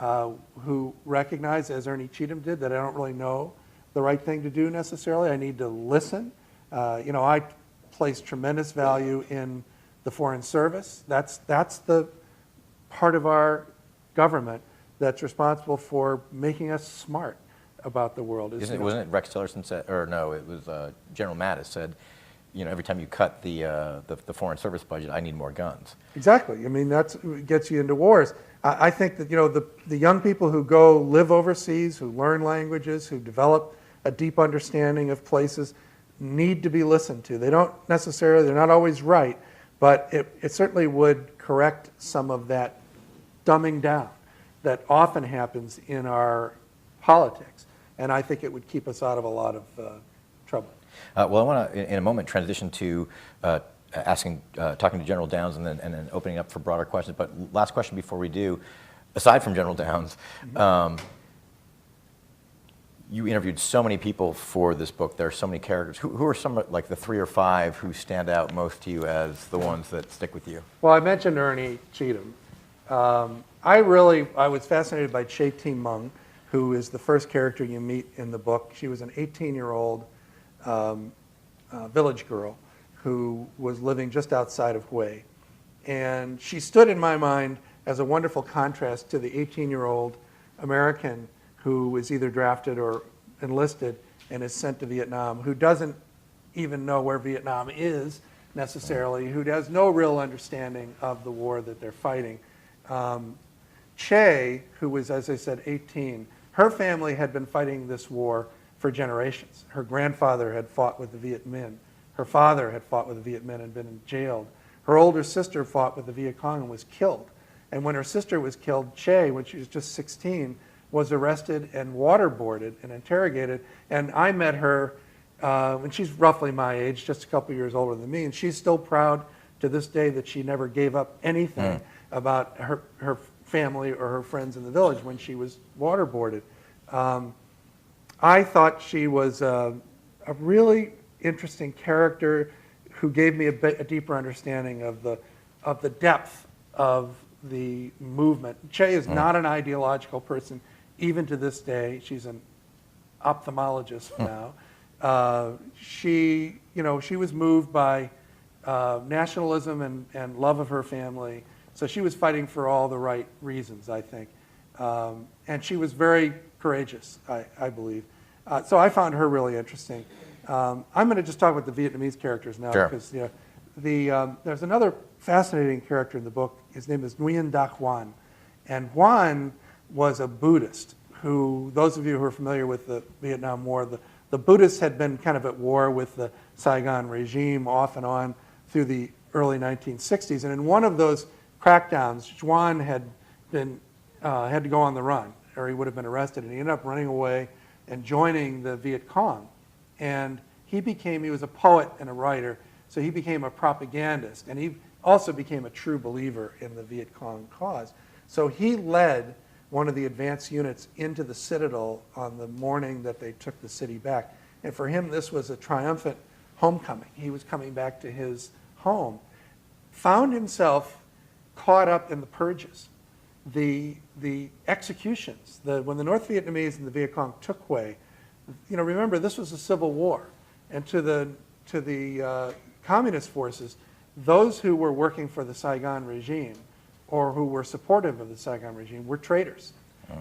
who recognize, as Ernie Cheatham did, that I don't really know the right thing to do necessarily. I need to listen. I place tremendous value in the Foreign Service. That's the part of our government that's responsible for making us smart about the world. Wasn't it Rex Tillerson said, or no, it was General Mattis said, every time you cut the Foreign Service budget, I need more guns. Exactly. I mean, that gets you into wars. I think that, the young people who go live overseas, who learn languages, who develop a deep understanding of places, need to be listened to. They're not always right, but it certainly would correct some of that dumbing down that often happens in our politics. and I think it would keep us out of a lot of trouble. Well, I want to, in a moment, transition to talking to General Downs and then opening up for broader questions. But last question before we do, aside from General Downs, you interviewed so many people for this book. There are so many characters. Who are some, like the 3 or 5 who stand out most to you as the ones that stick with you? Well, I mentioned Ernie Cheatham. I was fascinated by Che Thi Mung, who is the first character you meet in the book. She was an 18-year-old village girl who was living just outside of Hue. And she stood in my mind as a wonderful contrast to the 18-year-old American who is either drafted or enlisted and is sent to Vietnam, who doesn't even know where Vietnam is necessarily, who has no real understanding of the war that they're fighting. Che, who was, as I said, 18, her family had been fighting this war for generations. Her grandfather had fought with the Viet Minh. Her father had fought with the Viet Minh and been jailed. Her older sister fought with the Viet Cong and was killed. And when her sister was killed, Che, when she was just 16, was arrested and waterboarded and interrogated. And I met her, and she's roughly my age, just a couple years older than me, and she's still proud to this day that she never gave up anything about her family or her friends in the village when she was waterboarded. I thought she was a really interesting character who gave me a deeper understanding of the depth of the movement. Che is not an ideological person, even to this day. She's an ophthalmologist now. She was moved by nationalism and love of her family. So she was fighting for all the right reasons, I think. And she was very courageous, I believe. So I found her really interesting. I'm going to just talk about the Vietnamese characters now, Sure. because there's another fascinating character in the book. His name is Nguyen Doc Hoan. And Hoan was a Buddhist who, those of you who are familiar with the Vietnam War, the Buddhists had been kind of at war with the Saigon regime off and on through the early 1960s. And in one of those crackdowns, Hoan had to go on the run, or he would have been arrested. And he ended up running away and joining the Viet Cong. And he was a poet and a writer, so he became a propagandist. And he also became a true believer in the Viet Cong cause. So he led one of the advance units into the citadel on the morning that they took the city back. And for him, this was a triumphant homecoming. He was coming back to his home. Found himself caught up in the purges, the executions. When the North Vietnamese and the Viet Cong took Hue, remember, this was a civil war. And to the communist forces, those who were working for the Saigon regime or who were supportive of the Saigon regime were traitors.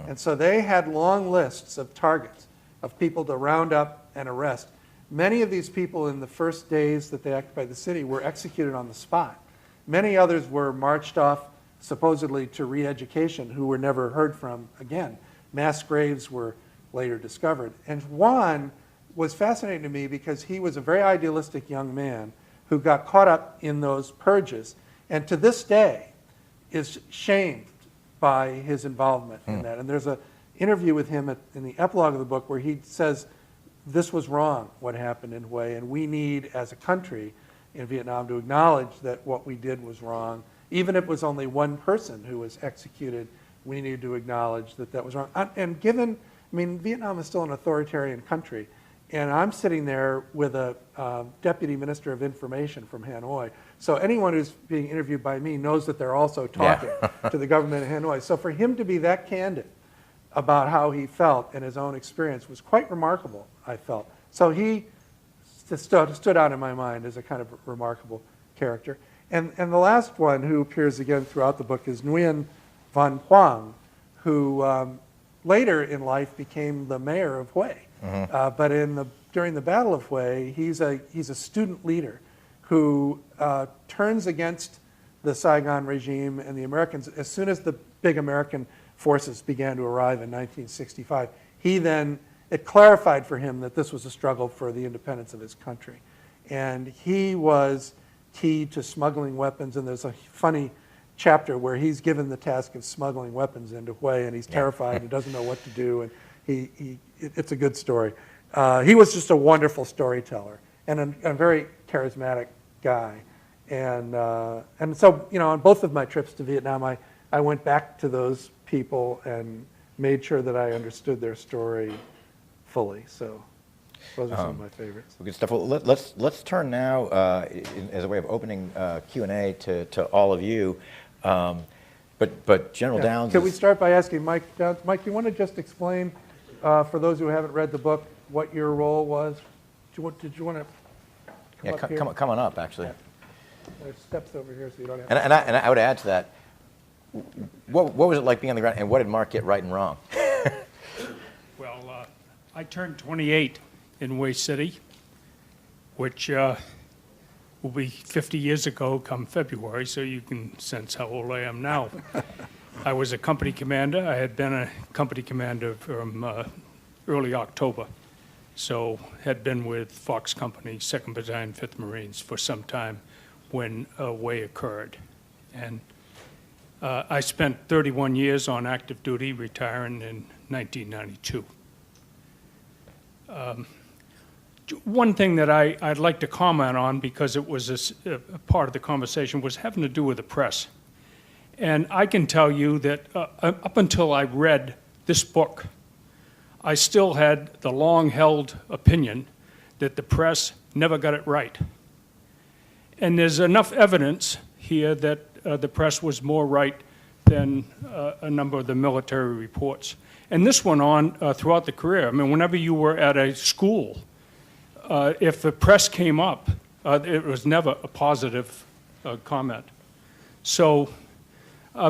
And so they had long lists of targets, of people to round up and arrest. Many of these people in the first days that they occupied the city were executed on the spot. Many others were marched off supposedly to re-education who were never heard from again. Mass graves were later discovered. And Hoan was fascinating to me because he was a very idealistic young man who got caught up in those purges, and to this day is shamed by his involvement in that. And there's an interview with him in the epilogue of the book where he says, this was wrong, what happened in Hue, and we need, as a country in Vietnam, to acknowledge that what we did was wrong. Even if it was only one person who was executed, we need to acknowledge that that was wrong. And Vietnam is still an authoritarian country, and I'm sitting there with a deputy minister of information from Hanoi. So anyone who's being interviewed by me knows that they're also talking to the government of Hanoi. So for him to be that candid about how he felt and his own experience was quite remarkable, I felt. So he stood out in my mind as a kind of remarkable character. And the last one who appears again throughout the book is Nguyen Van Quang, who later in life became the mayor of Hue. But during the Battle of Hue, he's a student leader who turns against the Saigon regime and the Americans as soon as the big American forces began to arrive in 1965. It clarified for him that this was a struggle for the independence of his country. And he was key to smuggling weapons, and there's a funny chapter where he's given the task of smuggling weapons into Hue, and he's terrified and doesn't know what to do, and he it's a good story. He was just a wonderful storyteller and a very charismatic guy. And so, on both of my trips to Vietnam, I went back to those people and made sure that I understood their story fully. So those are some of my favorites. Good stuff. Well, let's turn now, as a way of opening Q&A to all of you. But General Downs. Could we start by asking Mike Downs? Mike, you want to just explain, for those who haven't read the book, what your role was? Did you want to come up here? Come on up, actually. Yeah. There's steps over here, so you don't have And I would add to that, what was it like being on the ground, and what did Mark get right and wrong? Well, I turned 28 in Way City, which will be 50 years ago come February, so you can sense how old I am now. I was a company commander. I had been a company commander from early October, so had been with Fox Company, 2nd Battalion, 5th Marines for some time when Way occurred. And I spent 31 years on active duty, retiring in 1992. One thing that I'd like to comment on, because it was a part of the conversation, was having to do with the press. And I can tell you that up until I read this book, I still had the long-held opinion that the press never got it right. And there's enough evidence here that the press was more right than a number of the military reports. And this went on throughout the career. I mean, whenever you were at a school, if the press came up, it was never a positive comment. So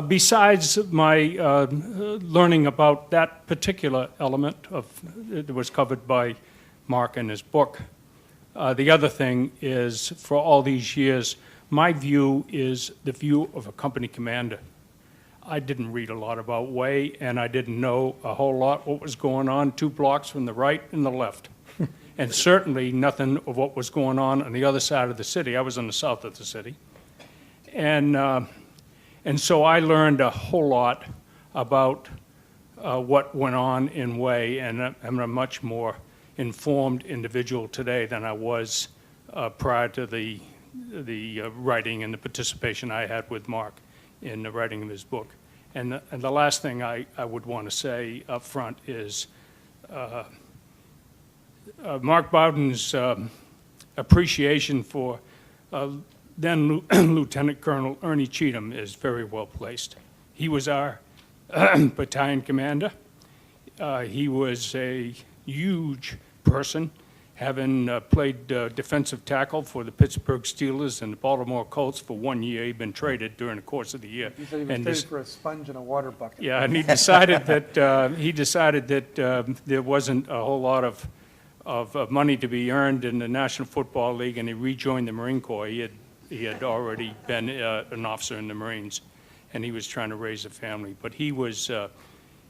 besides my learning about that particular element that was covered by Mark in his book, the other thing is, for all these years, my view is the view of a company commander. I didn't read a lot about Way, and I didn't know a whole lot what was going on 2 blocks from the right and the left. And certainly nothing of what was going on the other side of the city. I was on the south of the city. And so I learned a whole lot about what went on in Way, and I'm a much more informed individual today than I was prior to the writing and the participation I had with Mark in the writing of his book. And the last thing I would want to say up front is Mark Bowden's appreciation for then Lieutenant Colonel Ernie Cheatham is very well placed. He was our battalion commander. He was a huge person, having played defensive tackle for the Pittsburgh Steelers and the Baltimore Colts for 1 year. He'd been traded during the course of the year. You said he was traded for a sponge and a water bucket. Yeah, and he decided that there wasn't a whole lot of money to be earned in the National Football League, and he rejoined the Marine Corps. He had already been an officer in the Marines, and he was trying to raise a family. But he was a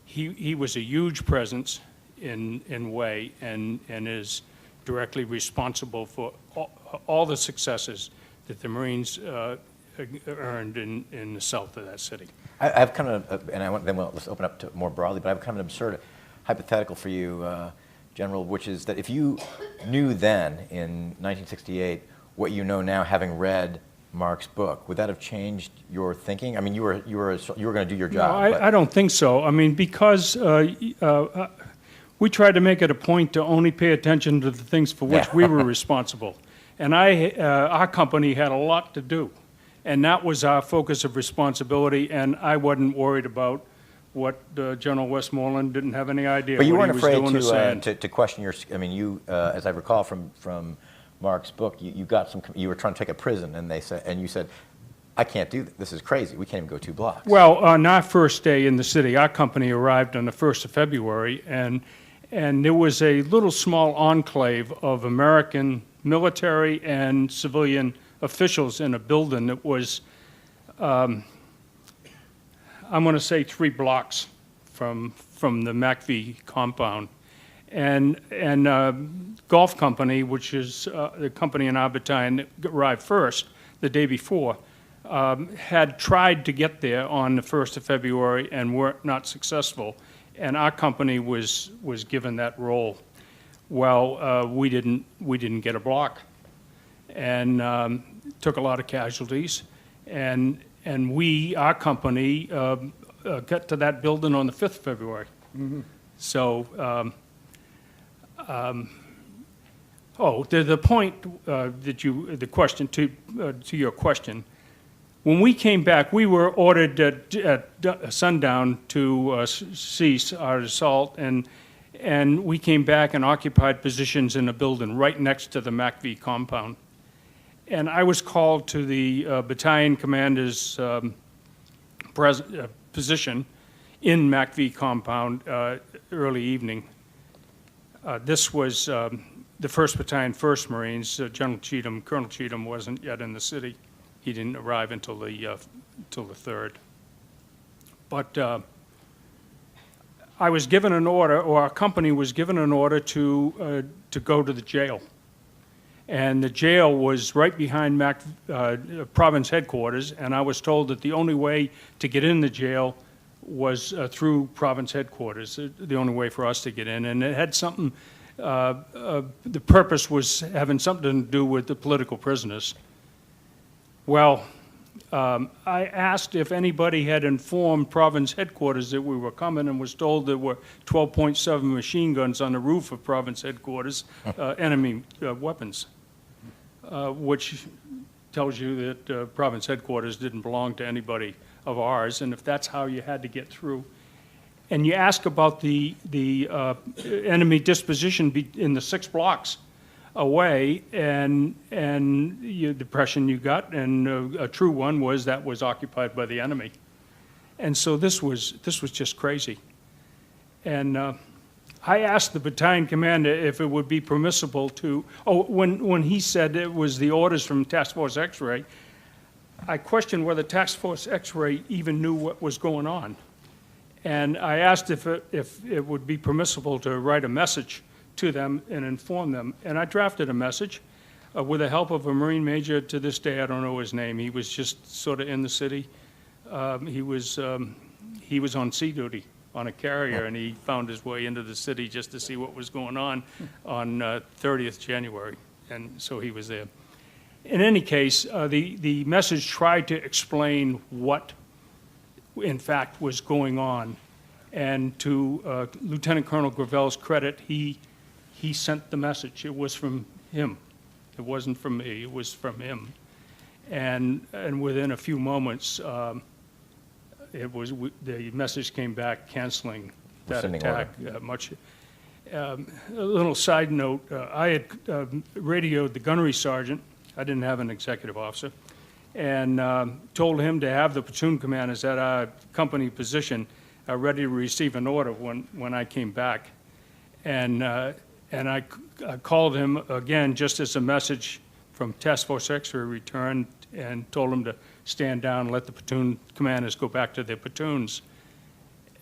huge presence in Way, and is directly responsible for all the successes that the Marines earned in the south of that city. I have kind of, let's open up to more broadly, but I have kind of an absurd hypothetical for you, General, which is that if you knew then, in 1968, what you know now, having read Mark's book, would that have changed your thinking? I mean, you were going to do your job. No, I don't think so. I mean, because we tried to make it a point to only pay attention to the things for which we were responsible. And our company had a lot to do. And that was our focus of responsibility, and I wasn't worried about what General Westmoreland didn't have any idea what he was doing or saying. To question your, I mean, you, as I recall from Mark's book, you were trying to take a prison, and you said, I can't do this. This is crazy. We can't even go 2 blocks. Well, on our first day in the city, our company arrived on the 1st of February, and there was a little small enclave of American military and civilian officials in a building that was, I'm going to say 3 blocks from the McVie compound. And Golf Company, which is the company in our battalion that arrived first the day before, had tried to get there on the 1st of February and were not successful. and our company was given that role. Well, we didn't get a block, and took a lot of casualties, and our company got to that building on the 5th of February. So, the point the question to your question, when we came back, we were ordered at sundown to cease our assault, and we came back and occupied positions in a building right next to the MACV compound. And I was called to the battalion commander's position in MACV compound early evening. This was the 1st Battalion, 1st Marines. General Cheatham, Colonel Cheatham wasn't yet in the city. He didn't arrive until the 3rd. But I was given an order, or our company was given an order to go to the jail. And the jail was right behind province headquarters, and I was told that the only way to get in the jail was through province headquarters, the only way for us to get in. And it had something, the purpose was having something to do with the political prisoners. Well, I asked if anybody had informed province headquarters that we were coming, and was told there were 12.7 machine guns on the roof of province headquarters, enemy weapons, which tells you that province headquarters didn't belong to anybody of ours, and if that's how you had to get through. And you ask about the enemy disposition in the 6 blocks away, and the impression you got, and a true one, was that was occupied by the enemy. And so this was just crazy. And I asked the battalion commander if it would be permissible to, when he said it was the orders from Task Force X-Ray, I questioned whether Task Force X-Ray even knew what was going on. And I asked if it would be permissible to write a message to them and inform them. And I drafted a message with the help of a Marine major. To this day, I don't know his name. He was just sort of in the city. He was on sea duty on a carrier, and he found his way into the city just to see what was going on 30th January. And so he was there. In any case, the message tried to explain what, in fact, was going on. And to Lieutenant Colonel Gravel's credit, he sent the message. It was from him. It wasn't from me. It was from him. And within a few moments, the message came back canceling that attack. A little side note, I had radioed the gunnery sergeant. I didn't have an executive officer, and told him to have the platoon commanders at our company position ready to receive an order when I came back. And I called him again just as a message from Task Force X-Ray returned, and told him to stand down and let the platoon commanders go back to their platoons.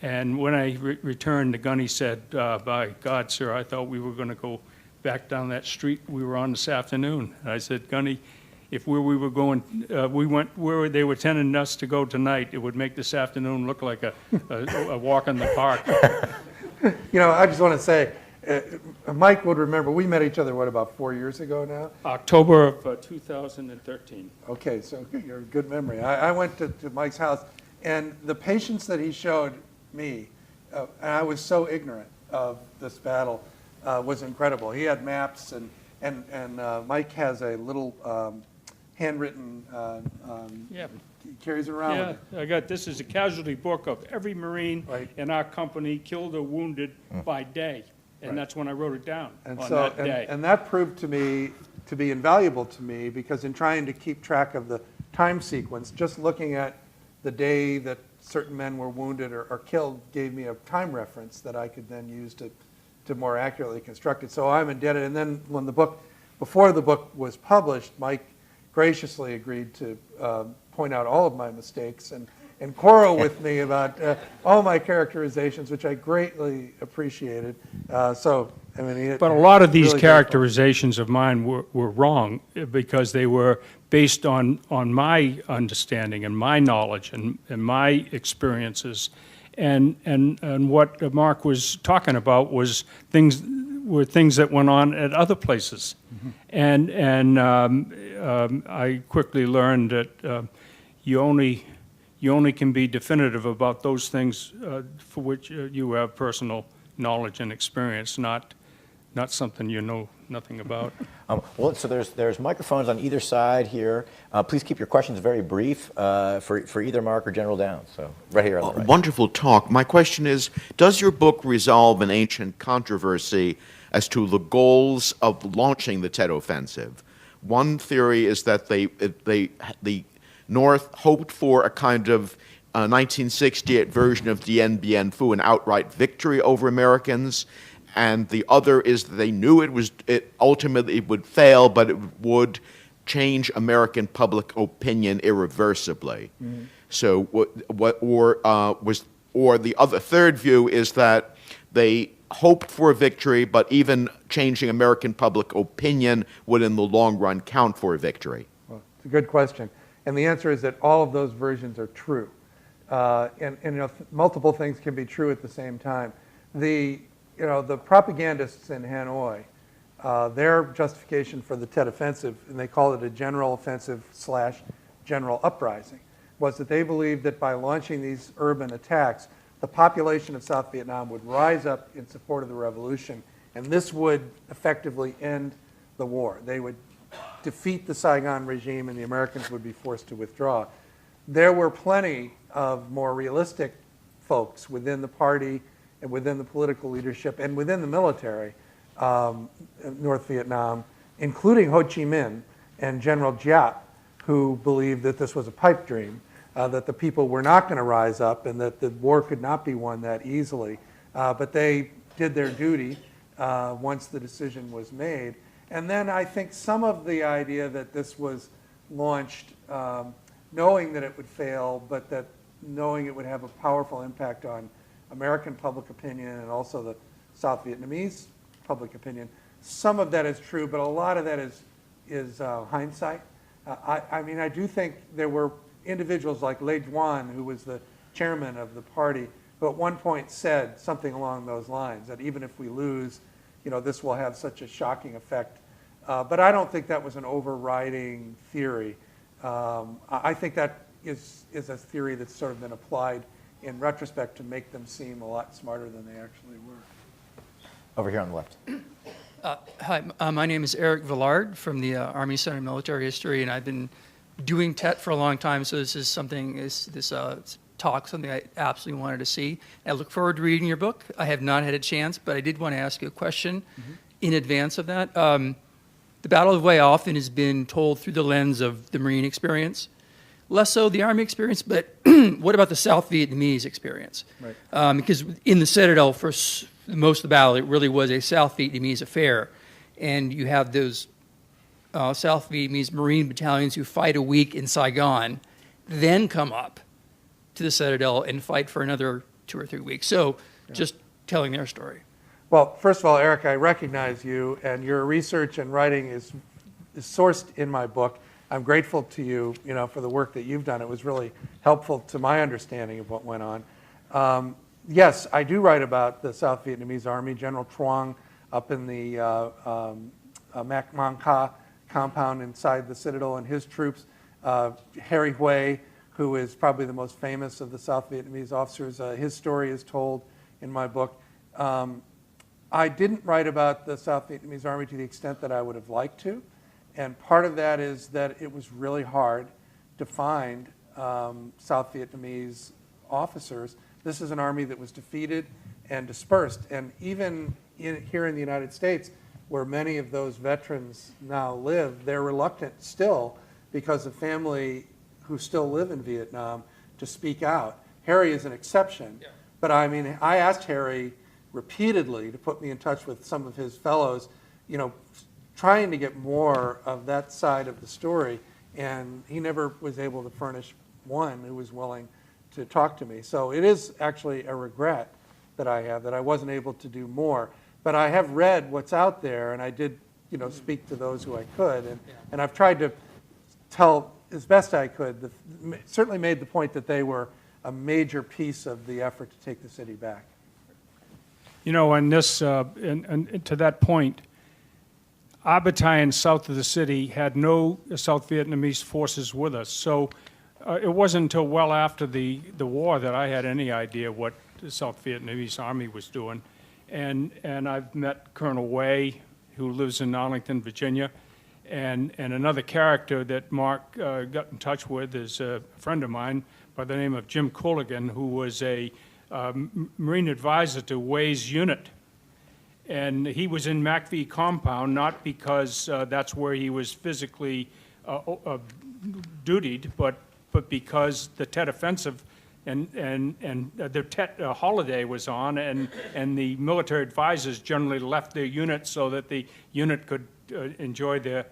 And when I returned, the gunny said, by God, sir, I thought we were going to go back down that street we were on this afternoon. And I said, Gunny, if where we were going, we went where they were telling us to go tonight, it would make this afternoon look like a walk in the park. You know, I just want to say, Mike would remember, we met each other, what, about 4 years ago now? October of 2013. Okay, so you're a good memory. I went to Mike's house, and the patience that he showed me, and I was so ignorant of this battle, was incredible. He had maps, and Mike has a little handwritten, Yeah. he carries it around Yeah, with him. I got, this is a casualty book of every Marine Right. in our company killed or wounded by day. And Right. that's when I wrote it down, And on so, that day. and that proved to me to be invaluable to me, because in trying to keep track of the time sequence, just looking at the day that certain men were wounded or killed gave me a time reference that I could then use to more accurately construct it. So I'm indebted. And then when before the book was published, Mike graciously agreed to point out all of my mistakes and quarrel with me about all my characterizations, which I greatly appreciated. So, I mean, But a lot of these really characterizations of mine were wrong, because they were based on my understanding and my knowledge and my experiences. And what Mark was talking about was things that went on at other places. And I quickly learned that you only can be definitive about those things for which you have personal knowledge and experience, not something you know nothing about. Well, so there's microphones on either side here. Please keep your questions very brief for either Mark or General Downs. So right here on the right. Wonderful talk. My question is, does your book resolve an ancient controversy as to the goals of launching the Tet Offensive? One theory is that the North hoped for a kind of 1968 version of Dien Bien Phu, an outright victory over Americans. And the other is that they knew it ultimately would fail, but it would change American public opinion irreversibly. Mm-hmm. So, the other third view is that they hoped for a victory, but even changing American public opinion would, in the long run, count for a victory. Well, it's a good question, and the answer is that all of those versions are true, and multiple things can be true at the same time. The propagandists in Hanoi, their justification for the Tet Offensive, and they call it a general offensive / general uprising, was that they believed that by launching these urban attacks, the population of South Vietnam would rise up in support of the revolution, and this would effectively end the war. They would defeat the Saigon regime, and the Americans would be forced to withdraw. There were plenty of more realistic folks within the party and within the political leadership and within the military in North Vietnam, including Ho Chi Minh and General Giap, who believed that this was a pipe dream, that the people were not going to rise up and that the war could not be won that easily. But they did their duty once the decision was made. And then I think some of the idea that this was launched knowing that it would fail, but that knowing it would have a powerful impact on American public opinion and also the South Vietnamese public opinion. Some of that is true, but a lot of that is hindsight. I do think there were individuals like Lê Duan, who was the chairman of the party, who at one point said something along those lines, that even if we lose, this will have such a shocking effect. But I don't think that was an overriding theory. I think that is a theory that's sort of been applied in retrospect to make them seem a lot smarter than they actually were. Over here on the left. Hi, my name is Eric Villard from the Army Center of Military History, and I've been doing TET for a long time, so this is something, this talk, something I absolutely wanted to see. I look forward to reading your book. I have not had a chance, but I did want to ask you a question in advance of that. The Battle of Hue often has been told through the lens of the Marine experience, less so the Army experience, but what about the South Vietnamese experience? Right. Because in the Citadel, for most of the battle, it really was a South Vietnamese affair. And you have those South Vietnamese Marine battalions who fight a week in Saigon, then come up to the Citadel and fight for another 2 or 3 weeks. So just telling their story. Well, first of all, Eric, I recognize you, and your research and writing is sourced in my book. I'm grateful to you, for the work that you've done. It was really helpful to my understanding of what went on. Yes, I do write about the South Vietnamese Army, General Truong up in the Mac Mon Ca compound inside the Citadel and his troops. Harry Hue, who is probably the most famous of the South Vietnamese officers, his story is told in my book. I didn't write about the South Vietnamese Army to the extent that I would have liked to. And part of that is that it was really hard to find South Vietnamese officers. This is an army that was defeated and dispersed. And even here in the United States, where many of those veterans now live, they're reluctant still, because of family who still live in Vietnam, to speak out. Harry is an exception. Yeah. But I asked Harry repeatedly to put me in touch with some of his fellows, trying to get more of that side of the story, and he never was able to furnish one who was willing to talk to me. So it is actually a regret that I have, that I wasn't able to do more. But I have read what's out there, and I did, speak to those who I could, and I've tried to tell as best I could, certainly made the point that they were a major piece of the effort to take the city back. You know, and this, and to that point, Abatai, south of the city, had no South Vietnamese forces with us. So it wasn't until well after the war that I had any idea what the South Vietnamese Army was doing. And I've met Colonel Way, who lives in Arlington, Virginia. And another character that Mark got in touch with is a friend of mine by the name of Jim Cooligan, who was a Marine advisor to Way's unit. And he was in MACV compound, not because that's where he was physically dutied, but because the Tet Offensive and the Tet holiday was on, and the military advisors generally left their unit so that the unit could enjoy their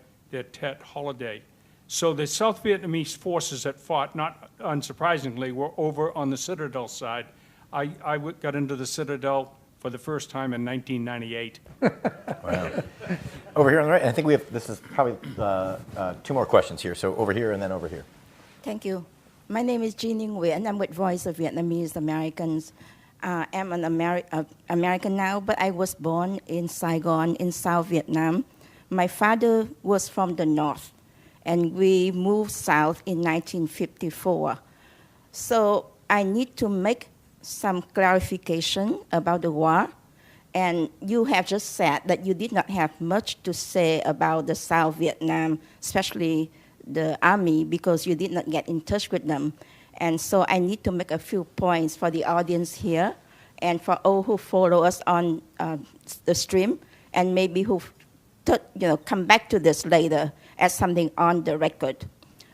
Tet holiday. So the South Vietnamese forces that fought, not unsurprisingly, were over on the Citadel side. I got into the Citadel for the first time in 1998. Wow. Over here on the right, I think we have, this is probably 2 more questions here. So over here and then over here. Thank you. My name is Jean Nguyen. I'm with Voice of Vietnamese Americans. I'm an American now, but I was born in Saigon in South Vietnam. My father was from the north, and we moved south in 1954. So I need to make some clarification about the war. And you have just said that you did not have much to say about the South Vietnam, especially the army, because you did not get in touch with them. And so I need to make a few points for the audience here and for all who follow us on the stream, and maybe who come back to this later as something on the record.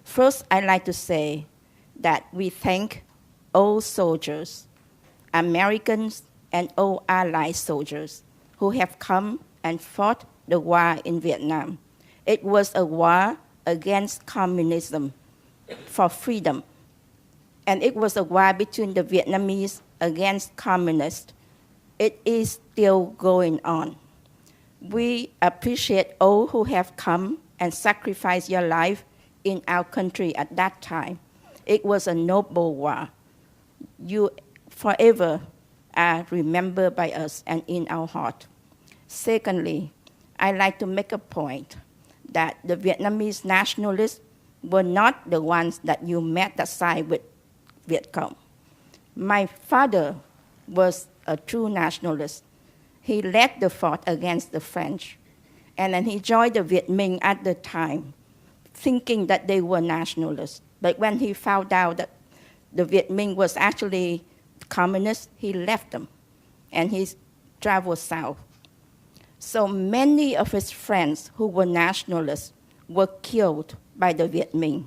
First, I'd like to say that we thank all soldiers, Americans and all allied soldiers who have come and fought the war in Vietnam. It was a war against communism for freedom. And it was a war between the Vietnamese against communists. It is still going on. We appreciate all who have come and sacrificed your life in our country at that time. It was a noble war. You forever are remembered by us and in our heart. Secondly, I'd like to make a point that the Vietnamese nationalists were not the ones that you met that side with Viet Cong. My father was a true nationalist. He led the fight against the French, and then he joined the Viet Minh at the time, thinking that they were nationalists. But when he found out that the Viet Minh was actually communist, he left them, and he traveled south. So many of his friends who were nationalists were killed by the Viet Minh,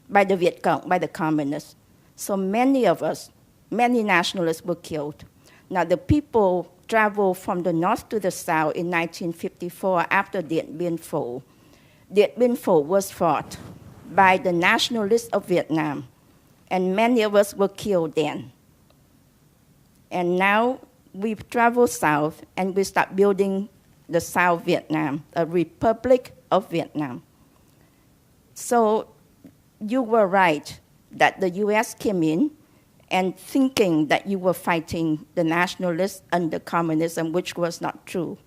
by the Viet Cong, by the communists. So many of us, many nationalists were killed. Now the people traveled from the north to the south in 1954 after Dien Bien Phu. Dien Bien Phu was fought by the nationalists of Vietnam, and many of us were killed then. And now we travel south and we start building the South Vietnam, a Republic of Vietnam. So you were right that the US came in and thinking that you were fighting the nationalists under communism, which was not true.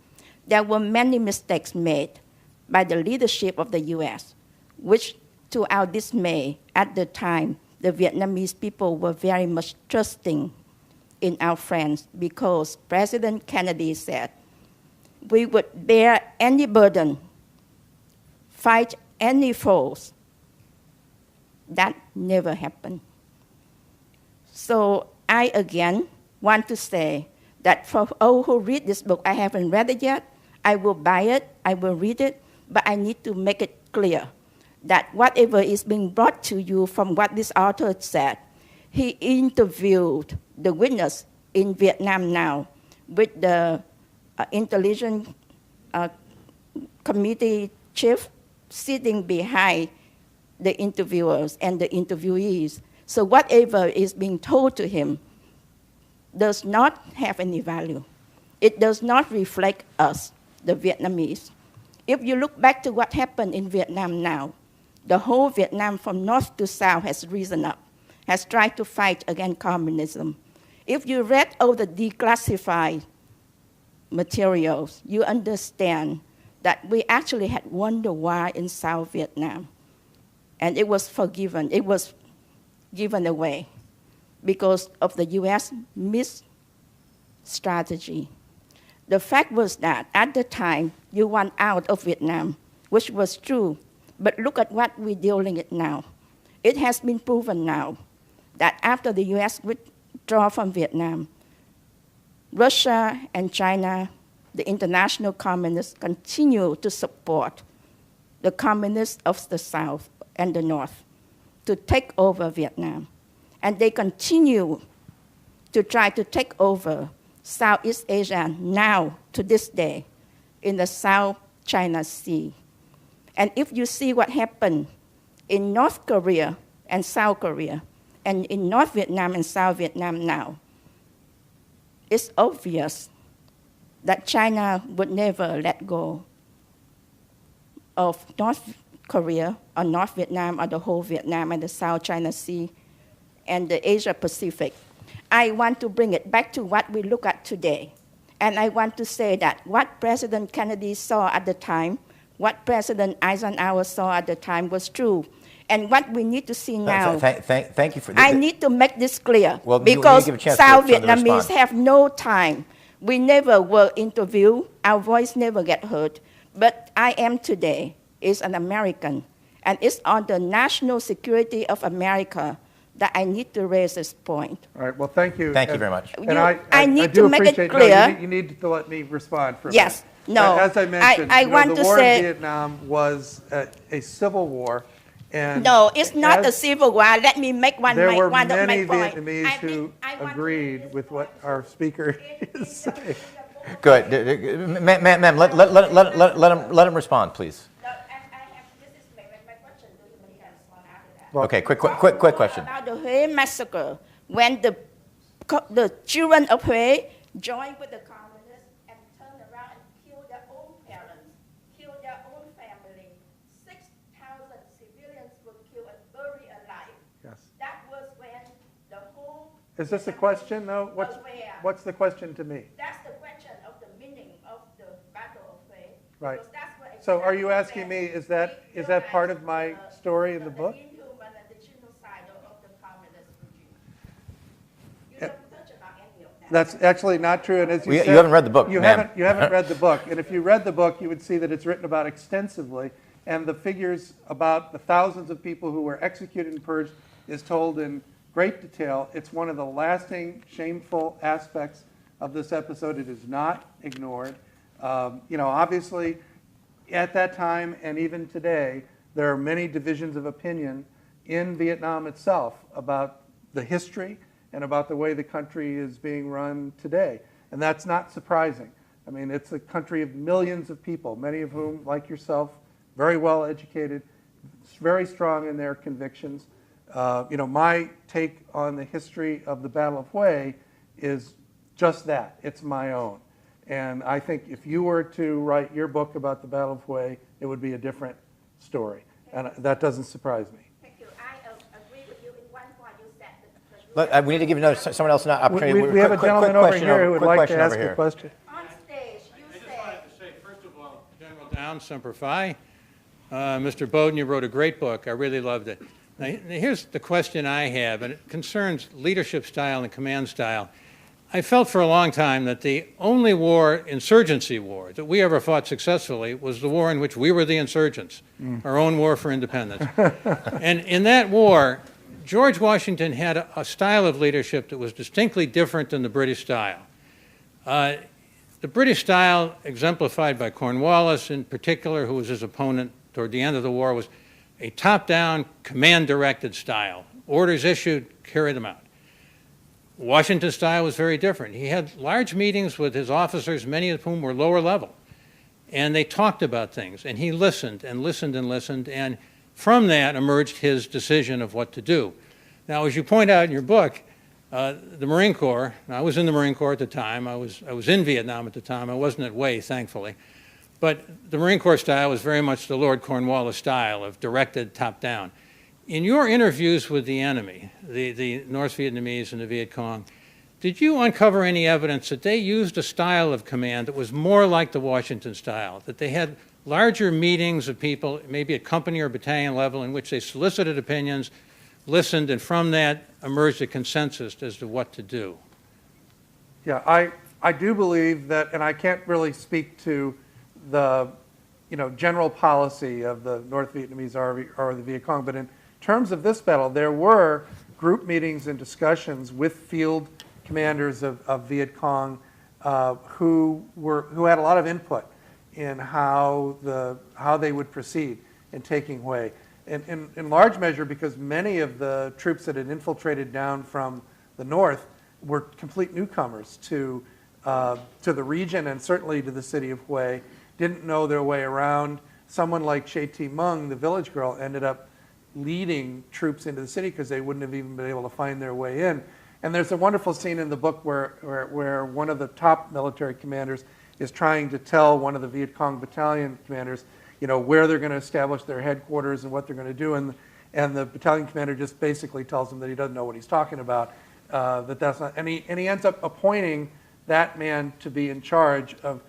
There were many mistakes made by the leadership of the US, which to our dismay at the time, the Vietnamese people were very much trusting in our friends because President Kennedy said, we would bear any burden, fight any foes. That never happened. So I, again, want to say that for all who read this book, I haven't read it yet, I will buy it, I will read it, but I need to make it clear that whatever is being brought to you from what this author said, he interviewed the witness in Vietnam now with the intelligence committee chief sitting behind the interviewers and the interviewees. So whatever is being told to him does not have any value. It does not reflect us, the Vietnamese. If you look back to what happened in Vietnam now, the whole Vietnam from north to south has risen up. has tried to fight against communism. If you read all the declassified materials, you understand that we actually had won the war in South Vietnam. And it was forgiven. It was given away because of the U.S. missed strategy. The fact was that at the time, you want out of Vietnam, which was true. But look at what we're dealing with now. It has been proven now that after the U.S. withdrew from Vietnam, Russia and China, the international communists, continue to support the communists of the South and the North to take over Vietnam. And they continue to try to take over Southeast Asia now to this day in the South China Sea. And if you see what happened in North Korea and South Korea, and in North Vietnam and South Vietnam now, it's obvious that China would never let go of North Korea or North Vietnam or the whole Vietnam and the South China Sea and the Asia Pacific. I want to bring it back to what we look at today. And I want to say that what President Kennedy saw at the time, what President Eisenhower saw at the time was true. And what we need to see now, Thank you for I need to make this clear, Well, you because give a chance South for them to Vietnamese respond. have no time. We never were interviewed. Our voice never get heard. But I am today is an American, and it's on the national security of America that I need to raise this point. All right, well, thank you. Thank you very much. And I need do to make it appreciate- no, clear. you need to let me respond for a Yes, minute. no, As I mentioned, I want the to war say- in Vietnam was a civil war. And No, it's not as- a civil war. Let me make one There were of my many point. Vietnamese who agreed with what our speaker is saying. Good. Ma'am, let him respond, please. Okay, quick question. About the Hue massacre, when the children of Hue joined with the communists and turned around and killed their own parents, killed their own family, 6,000 civilians were killed and buried alive. Yes. That was when the whole... Is this a question, though? Was where? What's the question to me? That's the question of the meaning of the Battle of Hue. Right. Because that's what So are you exactly asking me, said. is that part of my story in the book? inhuman and the genocidal of the communist regime. You don't touch about any of that. That's actually not true, and as you You said... haven't read the book, You ma'am. haven't read the book, and if you read the book, you would see that it's written about extensively, and the figures about the thousands of people who were executed and purged is told in great detail. It's one of the lasting, shameful aspects of this episode. It is not ignored. Obviously, at that time and even today, there are many divisions of opinion in Vietnam itself about the history and about the way the country is being run today. And that's not surprising. I mean, it's a country of millions of people, many of whom, like yourself, very well educated, very strong in their convictions. My take on the history of the Battle of Hue is just that. It's my own. And I think if you were to write your book about the Battle of Hue, it would be a different story. And that doesn't surprise me. Thank you. I agree with you in one point you said that. We need to give someone else an opportunity. We have a gentleman over here who would like to ask a a question. On stage, you I just said. wanted to say, first of all, General Downs, Semper Fi. Mr. Bowden, you wrote a great book. I really loved it. Now, here's the question I have, and it concerns leadership style and command style. I felt for a long time that the only war, insurgency war, that we ever fought successfully was the war in which we were the insurgents, our own war for independence. And in that war, George Washington had a style of leadership that was distinctly different than the British style. The British style, exemplified by Cornwallis in particular, who was his opponent toward the end of the war, was a top-down, command-directed style. Orders issued, carry them out. Washington's style was very different. He had large meetings with his officers, many of whom were lower level, and they talked about things, and he listened and listened and listened, and from that emerged his decision of what to do. Now, as you point out in your book, the Marine Corps, I was in the Marine Corps at the time, I was in Vietnam at the time, I wasn't at Hue, thankfully, but the Marine Corps style was very much the Lord Cornwallis style of directed top-down. in your interviews with the enemy, the North Vietnamese and the Viet Cong, did you uncover any evidence that they used a style of command that was more like the Washington style, that they had larger meetings of people, maybe at company or battalion level, in which they solicited opinions, listened, and from that emerged a consensus as to what to do? Yeah, I do believe that, and I can't really speak to the general policy of the North Vietnamese or the Viet Cong, but in terms of this battle, there were group meetings and discussions with field commanders of Viet Cong who had a lot of input in how they would proceed in taking Hue. In large measure because many of the troops that had infiltrated down from the north were complete newcomers to the region and certainly to the city of Hue, didn't know their way around. Someone like Che Thi Mung, the village girl, ended up leading troops into the city because they wouldn't have even been able to find their way in. And there's a wonderful scene in the book where one of the top military commanders is trying to tell one of the Viet Cong battalion commanders, where they're going to establish their headquarters and what they're going to do. And the battalion commander just basically tells him that he doesn't know what he's talking about, that's not, and he ends up appointing that man to be in charge of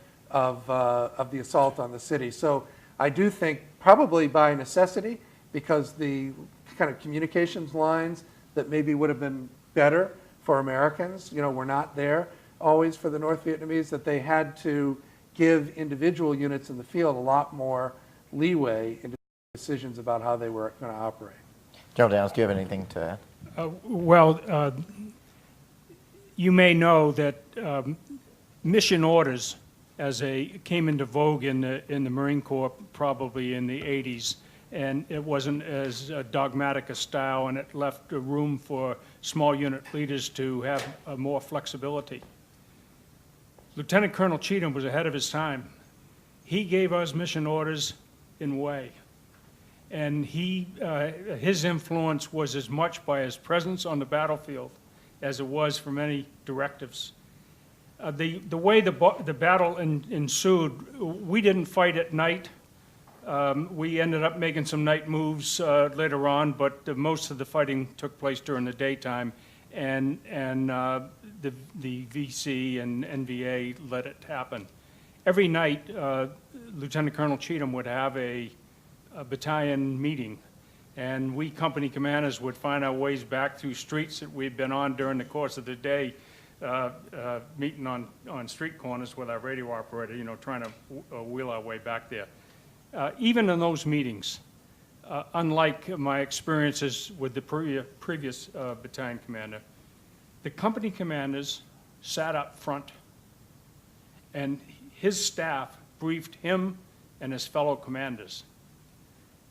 the assault on the city. So I do think probably by necessity, because the kind of communications lines that maybe would have been better for Americans, were not there always for the North Vietnamese, that they had to give individual units in the field a lot more leeway in decisions about how they were going to operate. General Downs, do you have anything to add? You may know that mission orders, as they came into vogue in the Marine Corps, probably in the 80s, and it wasn't as dogmatic a style, and it left room for small unit leaders to have more flexibility. Lieutenant Colonel Cheatham was ahead of his time. He gave us mission orders in Hue, and his influence was as much by his presence on the battlefield as it was from any directives. The way the battle ensued, we didn't fight at night. We ended up making some night moves later on, but most of the fighting took place during the daytime, and the VC and NVA let it happen. Every night, Lieutenant Colonel Cheatham would have a battalion meeting, and we company commanders would find our ways back through streets that we'd been on during the course of the day, meeting on street corners with our radio operator, trying to wheel our way back there. Even in those meetings, unlike my experiences with the previous battalion commander, the company commanders sat up front, and his staff briefed him and his fellow commanders.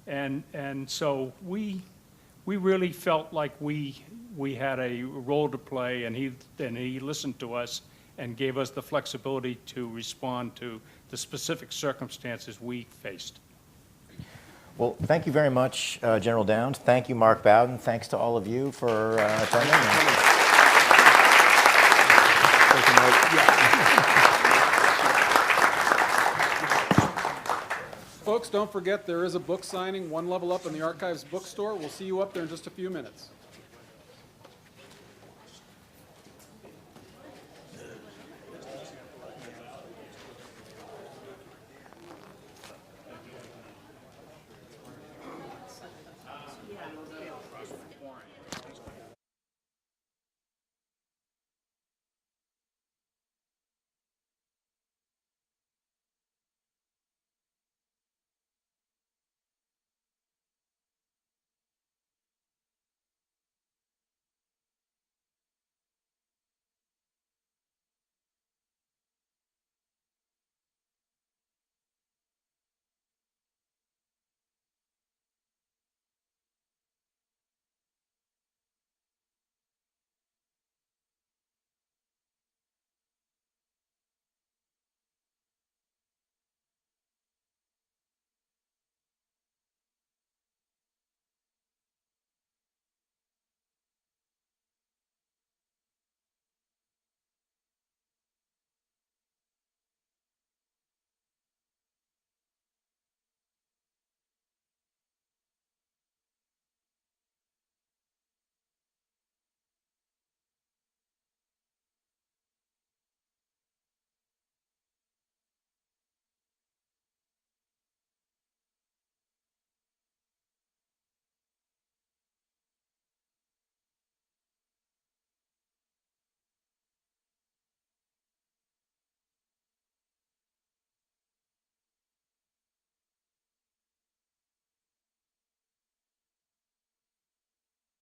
And so we really felt like we had a role to play, and he listened to us and gave us the flexibility to respond to the specific circumstances we faced. Well, thank you very much, General Downs. Thank you, Mark Bowden. Thanks to all of you for attending. Folks, don't forget there is a book signing one level up in the Archives bookstore. We'll see you up there in just a few minutes.